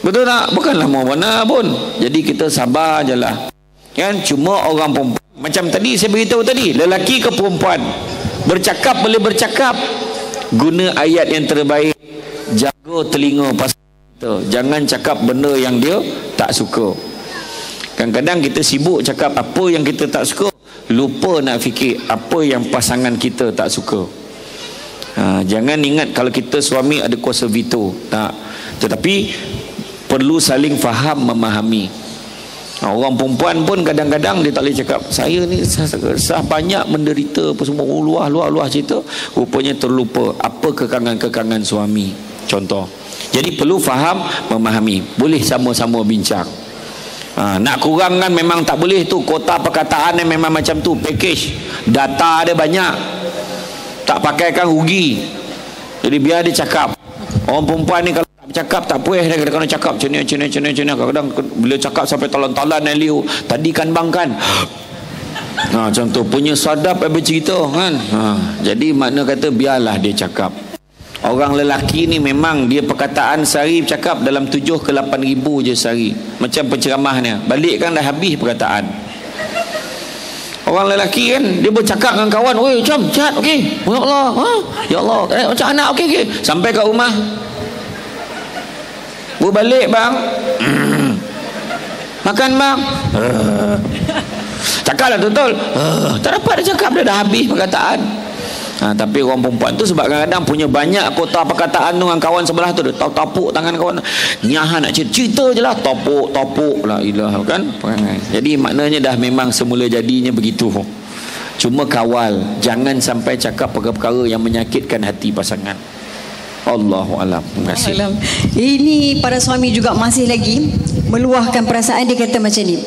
Betul tak? Bukan lama mana pun. Jadi kita sabar je lah. Kan? Cuma orang perempuan, macam tadi saya beritahu tadi, lelaki ke perempuan, bercakap boleh bercakap. Guna ayat yang terbaik. Jaga telinga pasal kita. Jangan cakap benda yang dia tak suka. Kadang-kadang kita sibuk cakap apa yang kita tak suka, lupa nak fikir apa yang pasangan kita tak suka. Jangan ingat kalau kita suami ada kuasa veto, tak. Tetapi perlu saling faham, memahami. Orang perempuan pun kadang-kadang dia tak boleh cakap, saya ni sah banyak menderita apa semua, luah cerita, rupanya terlupa apa kekangan-kekangan suami, contoh. Jadi perlu faham, memahami, boleh sama-sama bincang. Nak kurang kan memang tak boleh tu. Kota perkataan yang memang macam tu, package data dia banyak, tak pakaikan rugi. Jadi biar dia cakap. Orang perempuan ni kalau tak bercakap tak puas, dia kena cakap cina. Kadang-kadang bila cakap sampai talan-talan dan liu, tadi kan bang kan, macam tu punya sadap habis cerita kan. Jadi makna kata biarlah dia cakap. Orang lelaki ni memang dia perkataan sehari bercakap dalam 7 ke 8 ribu je sehari. Macam penceramahnya, balik kan dah habis perkataan. Orang lelaki kan dia bercakap dengan kawan, "Oi, jom chat, okey. Ya Allah, ya Allah, macam anak okey. Sampai kat rumah, balik bang. Makan bang. Cakaplah betul. Tak dapat dia cakap, dia dah habis perkataan. Tapi orang perempuan tu sebab kadang-kadang punya banyak kota perkataan tu dengan kawan sebelah tu, dia tapuk tangan kawan, nyahan nak cerita je lah, tapuk la ilah kan. Jadi maknanya dah memang semula jadinya begitu. Cuma kawal jangan sampai cakap perkara-perkara yang menyakitkan hati pasangan. Allahu alam. Terima kasih. Ini para suami juga masih lagi meluahkan perasaan. Dia kata macam ni,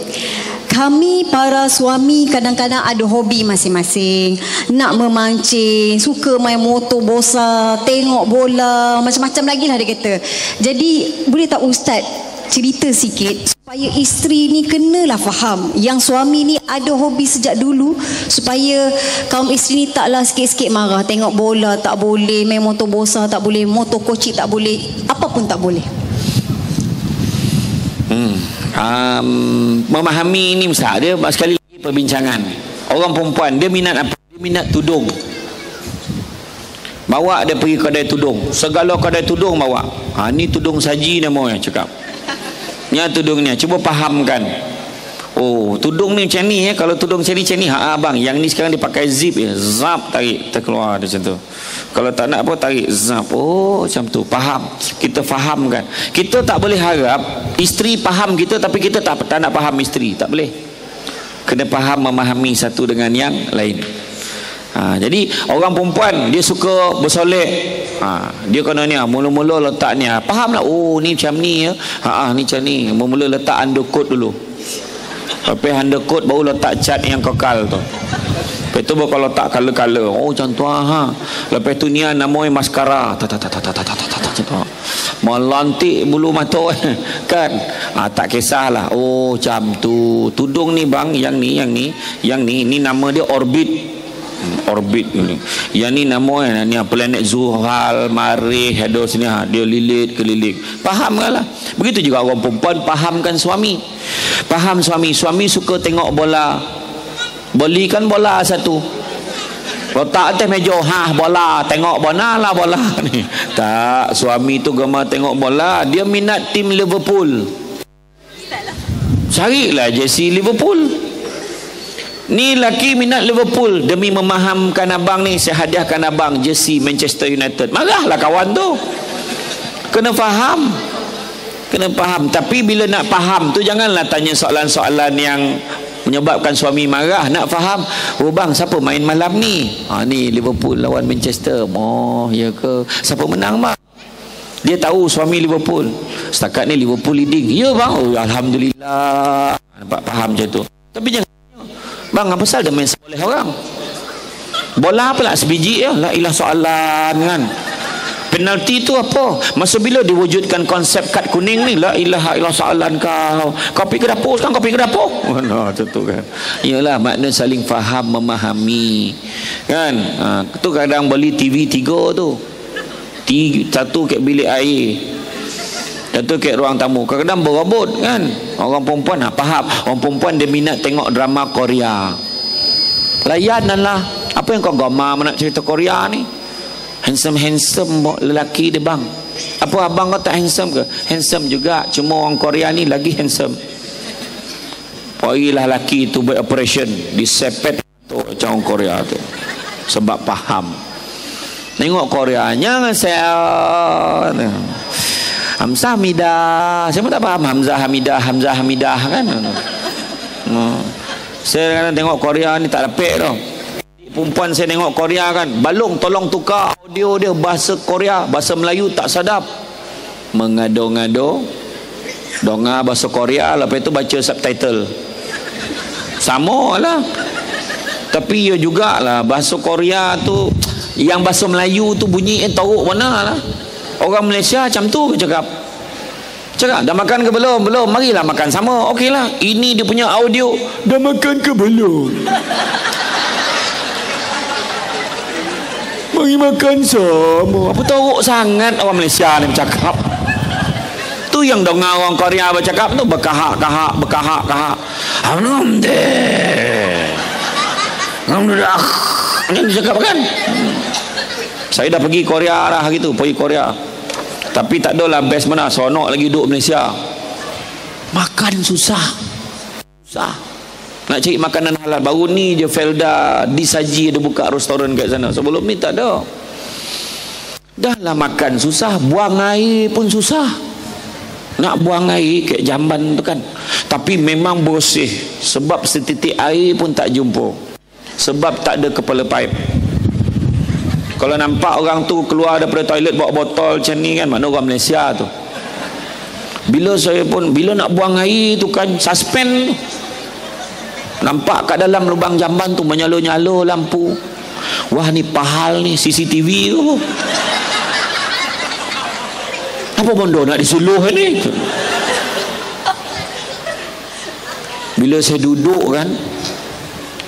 kami para suami kadang-kadang ada hobi masing-masing. Nak memancing, suka main motor bosa, tengok bola, macam-macam lagi lah dia kata. Jadi boleh tak Ustaz cerita sikit supaya isteri ni kenalah faham yang suami ni ada hobi sejak dulu, supaya kaum isteri ni taklah sikit-sikit marah, tengok bola tak boleh, main motor bosa tak boleh, motor kocik tak boleh, apa pun tak boleh. Memahami ni Ustaz, dia sekali lagi perbincangan. Orang perempuan dia minat apa? Dia minat tudung. Bawa dia pergi kedai tudung, segala kedai tudung bawa. Ni tudung saji nama yang cakap. Ni tudung ni, cuba fahamkan. Oh, tudung ni macam ni kalau tudung macam ni. Abang, yang ni sekarang dia pakai zip je. Zap, tarik, terkeluar macam tu. Kalau tak nak apa, tarik, zap. Oh, macam tu. Faham. Kita fahamkan. Kita tak boleh harap isteri faham kita, tapi kita tak nak faham isteri. Tak boleh. Kena faham, memahami satu dengan yang lain. Jadi orang perempuan dia suka bersolek. Dia kena ni, mula-mula letak ni. Fahamlah. Oh, ni macam ni ya. Ni macam ni. Mula-mula letak undercoat dulu. Lepas undercoat baru letak cat yang kekal tu. Lepas tu baru letak color-color. Oh, macam tu Lepas tu ni namanya maskara. Melantik bulu mata kan. Tak kisahlah. Oh, macam tu. Tudung ni bang, yang ni nama dia orbit. Orbit ni. Yang ni nama ni planet Zuhal, Marikh, ada sini dia lilit keliling. Fahamkanlah. Begitu juga orang perempuan fahamkan suami. Faham suami. Suami suka tengok bola. Belikan bola satu. Letak atas meja, bola, tengok bola lah bola ni. Tak, suami tu gemar tengok bola, dia minat tim Liverpool. Carilah jersey Liverpool. Ni laki minat Liverpool. Demi memahamkan abang ni, saya hadiahkan abang jersey Manchester United. Marahlah kawan tu. Kena faham. Tapi bila nak faham tu janganlah tanya soalan-soalan yang menyebabkan suami marah. Nak faham, oh bang, siapa main malam ni? Ni Liverpool lawan Manchester. Oh ya ke? Siapa menang bang? Dia tahu suami Liverpool. Setakat ni Liverpool leading. Ya bang. Oh, alhamdulillah. Nampak faham macam tu. Tapi jangan, bang, apa pasal dia main seboleh orang? Bola apa lah sebiji ya? La ilah soalan kan. Penalti tu apa? Masa bila diwujudkan konsep kad kuning ni? La ilaha ilah soalan kau. Kau pergi ke dapur sekarang, kau pergi ke dapur. Macam tu kan. Yalah, makna saling faham, memahami. Kan? Tu kadang beli TV 3 tu. Satu kat bilik air. Satu kat ruang tamu. Kadang-kadang berabot kan. Orang perempuan faham. Orang perempuan dia minat tengok drama Korea. Layananlah. Apa yang kau gamar nak cerita Korea ni? Handsome lelaki dia bang. Apa abang kau tak handsome ke? Handsome juga. Cuma orang Korea ni lagi handsome. Pergilah lelaki tu buat operation, disepet tu macam orang Korea tu. Sebab faham. Tengok Korea. Jangan saya Hamzah Hamidah. Siapa tak faham Hamzah Hamidah kan? Saya kadang tengok Korea ni tak dapat tau. Perempuan saya tengok Korea kan, Balong tolong tukar audio dia bahasa Korea, bahasa Melayu tak sadap. Mengado-ngado Dengar bahasa Korea, lepas itu baca subtitle. Sama lah. Tapi ya jugalah bahasa Korea tu, yang bahasa Melayu tu bunyi teruk mana lah. Orang Malaysia macam tu cakap, dah makan ke belum? Belum, marilah makan sama. Okey lah. Ini dia punya audio, dah makan ke belum? Mari makan sama. Apa teruk sangat orang Malaysia ni bercakap. Tu yang dengar orang Korea bercakap tu berkahak-kahak. Alhamdulillah. Yang cakap kan? Saya dah pergi Korea dah gitu, pergi Korea. Tapi tak adalah best mana, sonok lagi duduk Malaysia. Makan susah. Nak cari makanan halal. Baru ni je Felda Disaji ada buka restoran kat sana. Sebelum ni tak ada. Dah lah makan susah, buang air pun susah. Nak buang air kat jamban tu kan. Tapi memang bersih. Sebab setitik air pun tak jumpa. Sebab tak ada kepala paip. Kalau nampak orang tu keluar daripada toilet bawa botol macam ni kan, mana orang Malaysia tu. Bila nak buang air tu kan, suspend. Nampak kat dalam lubang jamban tu menyala-nyala lampu. Wah, ni pahal ni, CCTV ke apa? Apa benda nak disuluh ni? Bila saya duduk kan,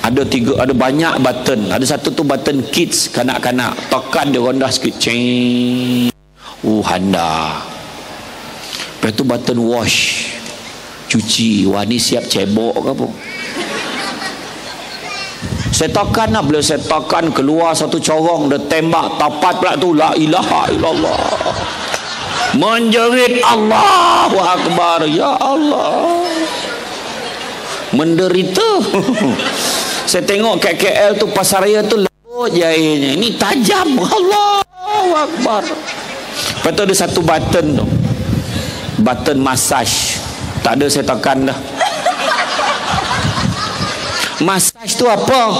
ada banyak button. Ada satu tu button kids, kanak-kanak. Tekan dia rendah sikit. Ceng. Handa. Lepas tu button wash. Cuci. Wah, ni siap cebok ke apa? Saya tekan lah. Bila saya tekan, keluar satu corong. Dia tembak. Tapat pula tu. La ilaha illallah. Menjerit Allahu Akbar. Ya Allah. Menderita. Saya tengok kat KL tu, pasaraya tu lembut je airnya. Ini tajam. Allahu Akbar. Lepas tu ada satu button tu, button massage. Tak ada, saya tekan dah. Massage tu apa?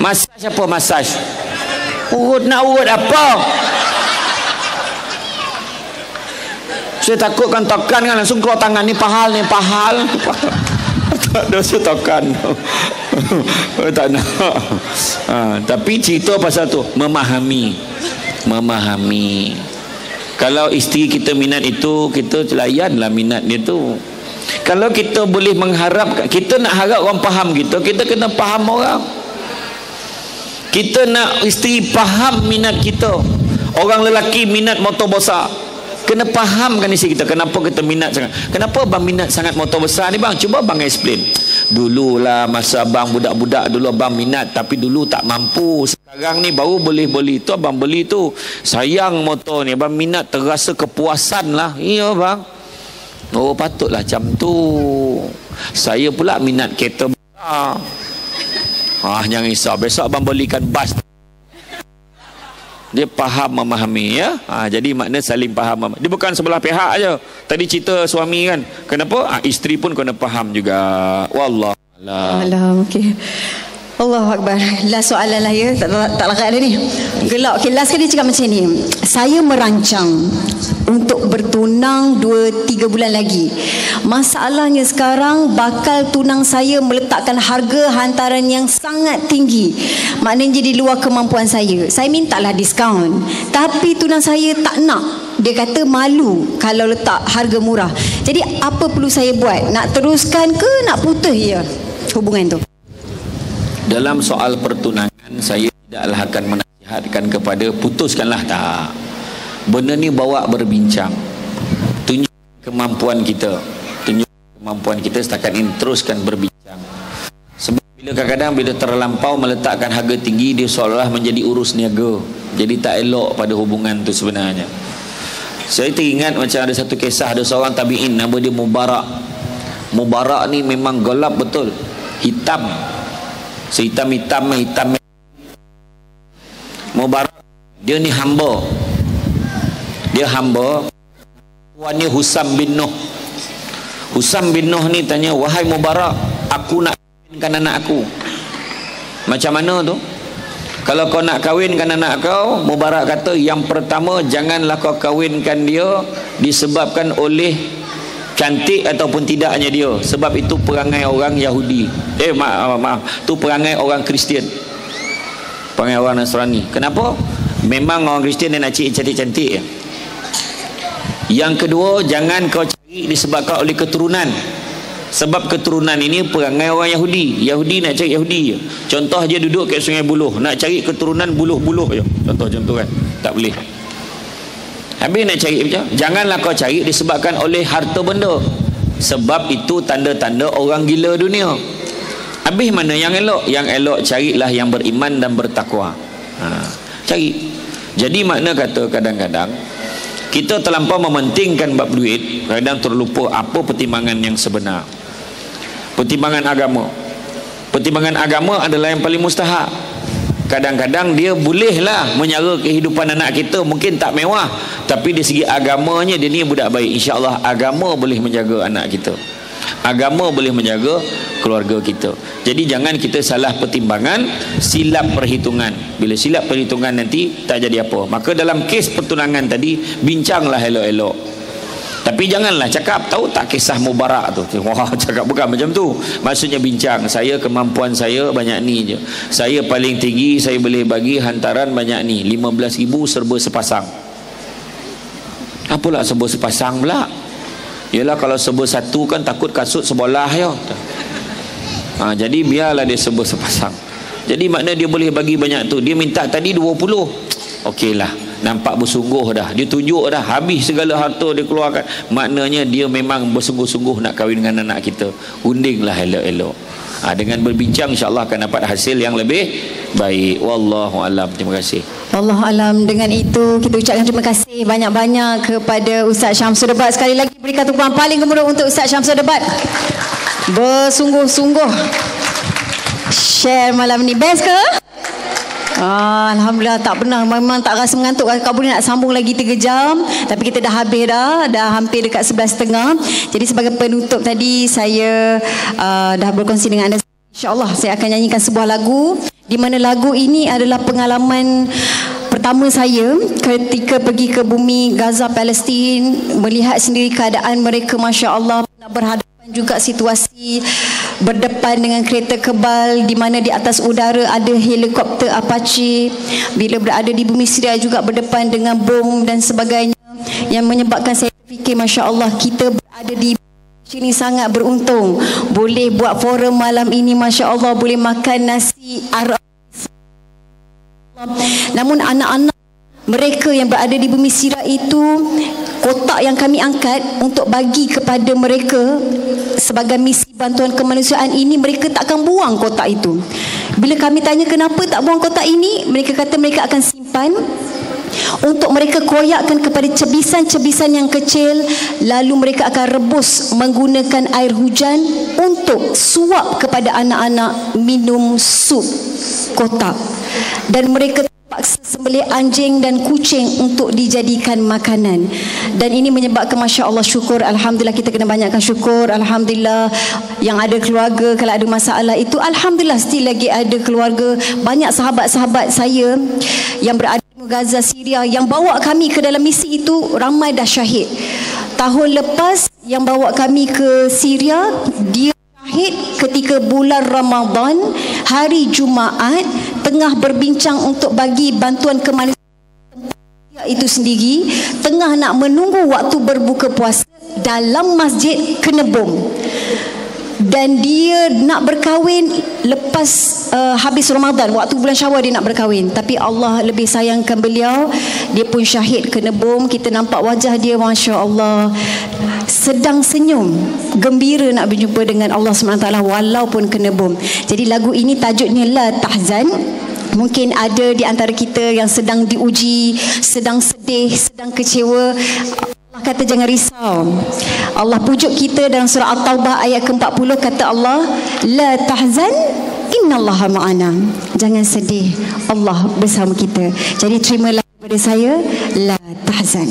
Massage apa massage? Nak urut apa? Saya takutkan tekan kan langsung keluar tangan. Ni pahal. Tak ada, saya tekan. Tak nak. Tapi cerita pasal tu, memahami. Kalau isteri kita minat itu, kita layanlah minat dia tu. Kalau kita boleh mengharap, kita nak harap orang faham kita kena faham orang. Kita nak isteri faham minat kita. Orang lelaki minat motor besar, kena fahamkan isteri kita kenapa kita minat sangat. Kenapa abang minat sangat motor besar ni bang? Cuba abang explain. Dululah masa abang budak-budak dulu abang minat, tapi dulu tak mampu. Sekarang ni baru boleh tu abang beli tu. Sayang motor ni, abang minat, terasa kepuasan lah. Iya bang. Oh, patutlah macam tu. Saya pula minat kereta besar. Jangan risau, besok abang belikan bas. Dia faham memahami ya. Jadi makna saling faham. Dia bukan sebelah pihak aja. Tadi cerita suami kan. Kenapa? Isteri pun kena faham juga. Wallah. Okey. Allahu Akbar. Last soalan lah ya. Tak larat dah ni. Gelak. Okay, last kali dia cakap macam ni. Saya merancang untuk bertunang 2-3 bulan lagi. Masalahnya sekarang bakal tunang saya meletakkan harga hantaran yang sangat tinggi. Maknanya di luar kemampuan saya. Saya mintalah diskaun. Tapi tunang saya tak nak. Dia kata malu kalau letak harga murah. Jadi apa perlu saya buat? Nak teruskan ke nak putus je hubungan tu? Dalam soal pertunangan, saya tidaklah akan menasihatkan kepada putuskanlah, tak. Benda ni bawa berbincang. Tunjuk kemampuan kita. Setakat ini teruskan berbincang. Sebab bila kadang-kadang bila terlampau meletakkan harga tinggi, dia seolah-olah menjadi urus niaga. Jadi tak elok pada hubungan tu sebenarnya. Saya teringat macam ada satu kisah, ada seorang tabi'in nama dia Mubarak. Mubarak ni memang gelap betul. Hitam. Sehitam-hitam. Mubarak, dia ni hamba. Tuannya Husam bin Nuh. Husam bin Nuh ni tanya, wahai Mubarak, aku nak kahwinkan anak aku. Macam mana tu? Kalau kau nak kahwinkan anak kau, Mubarak kata, yang pertama janganlah kau kahwinkan dia disebabkan oleh cantik ataupun tidaknya dia, sebab itu perangai orang Yahudi. Maaf, tu perangai orang Kristian, perangai orang Nasrani. Kenapa? Memang orang Kristian dia nak cari cantik-cantik ya. Yang kedua, jangan kau cari disebabkan oleh keturunan. Sebab keturunan ini perangai orang Yahudi. Yahudi nak cari Yahudi je. Contoh dia duduk kat Sungai Buloh, nak cari keturunan buluh-buluh je. Contoh kan, tak boleh. Habis nak cari macam, janganlah kau cari disebabkan oleh harta benda. Sebab itu tanda-tanda orang gila dunia. Habis mana yang elok? Yang elok carilah yang beriman dan bertakwa. Cari. Jadi makna kata kadang-kadang kita terlampau mementingkan bab duit, kadang terlupa apa pertimbangan yang sebenar. Pertimbangan agama. Pertimbangan agama adalah yang paling mustahak. Kadang-kadang dia bolehlah menyara kehidupan anak kita, mungkin tak mewah, tapi dari segi agamanya dia ni budak baik. InsyaAllah agama boleh menjaga anak kita, agama boleh menjaga keluarga kita. Jadi jangan kita salah pertimbangan, silap perhitungan. Bila silap perhitungan nanti tak jadi apa. Maka dalam kes pertunangan tadi, bincanglah elok-elok. Tapi janganlah cakap, tahu tak kisah Mubarak tu. Wah, cakap bukan macam tu. Maksudnya bincang, saya kemampuan saya banyak ni je. Saya paling tinggi, saya boleh bagi hantaran banyak ni. 15,000 serba sepasang. Apalah serba sepasang pula? Yalah kalau serba satu kan takut kasut sebelah ya. Jadi biarlah dia serba sepasang. Jadi makna dia boleh bagi banyak tu. Dia minta tadi 20. Okeylah. Nampak bersungguh dah, dia tunjuk dah, habis segala harta dia keluarkan. Maknanya dia memang bersungguh-sungguh nak kahwin dengan anak kita. Undinglah elok-elok. Dengan berbincang insya-Allah akan dapat hasil yang lebih baik. Wallahu alam. Terima kasih. Wallahu alam. Dengan itu kita ucapkan terima kasih banyak-banyak kepada Ustaz Syamsul Debat. Sekali lagi berikan tepuan paling gemuruh untuk Ustaz Syamsul Debat. Bersungguh-sungguh share malam ni. Best ke? Alhamdulillah, tak pernah, memang tak rasa mengantuk. Kau boleh nak sambung lagi 3 jam, tapi kita dah habis dah hampir dekat 11.30. Jadi sebagai penutup tadi, saya dah berkongsi dengan anda. InsyaAllah saya akan nyanyikan sebuah lagu, di mana lagu ini adalah pengalaman pertama saya ketika pergi ke bumi Gaza, Palestin, melihat sendiri keadaan mereka. Masya Allah, berhadapan juga situasi berdepan dengan kereta kebal, di mana di atas udara ada helikopter Apache, bila berada di bumi Syria juga berdepan dengan bom dan sebagainya, yang menyebabkan saya fikir Masya Allah, kita berada di sini sangat beruntung, boleh buat forum malam ini. Masya Allah, boleh makan nasi Arab. Namun anak-anak mereka yang berada di bumi Syria itu, kotak yang kami angkat untuk bagi kepada mereka sebagai misi bantuan kemanusiaan ini, mereka tak akan buang kotak itu. Bila kami tanya kenapa tak buang kotak ini, mereka kata mereka akan simpan untuk mereka koyakkan kepada cebisan-cebisan yang kecil, lalu mereka akan rebus menggunakan air hujan untuk suap kepada anak-anak minum sup kotak. Dan mereka paksa sembelih anjing dan kucing untuk dijadikan makanan. Dan ini menyebabkan Masya Allah, syukur, Alhamdulillah, kita kena banyakkan syukur. Alhamdulillah, yang ada keluarga kalau ada masalah itu, Alhamdulillah still lagi ada keluarga. Banyak sahabat-sahabat saya yang berada di Gaza, Syria, yang bawa kami ke dalam misi itu, ramai dah syahid. Tahun lepas yang bawa kami ke Syria, dia syahid ketika bulan Ramadan, hari Jumaat, tengah berbincang untuk bagi bantuan kemanusiaan itu sendiri, tengah nak menunggu waktu berbuka puasa, dalam masjid kena bom. Dan dia nak berkahwin lepas habis Ramadan, waktu bulan Syawal dia nak berkahwin, tapi Allah lebih sayangkan beliau, dia pun syahid kena bom. Kita nampak wajah dia, Masya Allah, sedang senyum, gembira nak berjumpa dengan Allah SWT walaupun kena bom. Jadi lagu ini tajuknya La Tahzan. Mungkin ada di antara kita yang sedang diuji, sedang sedih, sedang kecewa. Allah kata jangan risau. Allah pujuk kita dalam surah At-Taubah ayat ke-40, kata Allah, La tahzan innallaha ma'ana. Jangan sedih, Allah bersama kita. Jadi terimalah daripada saya, La tahzan.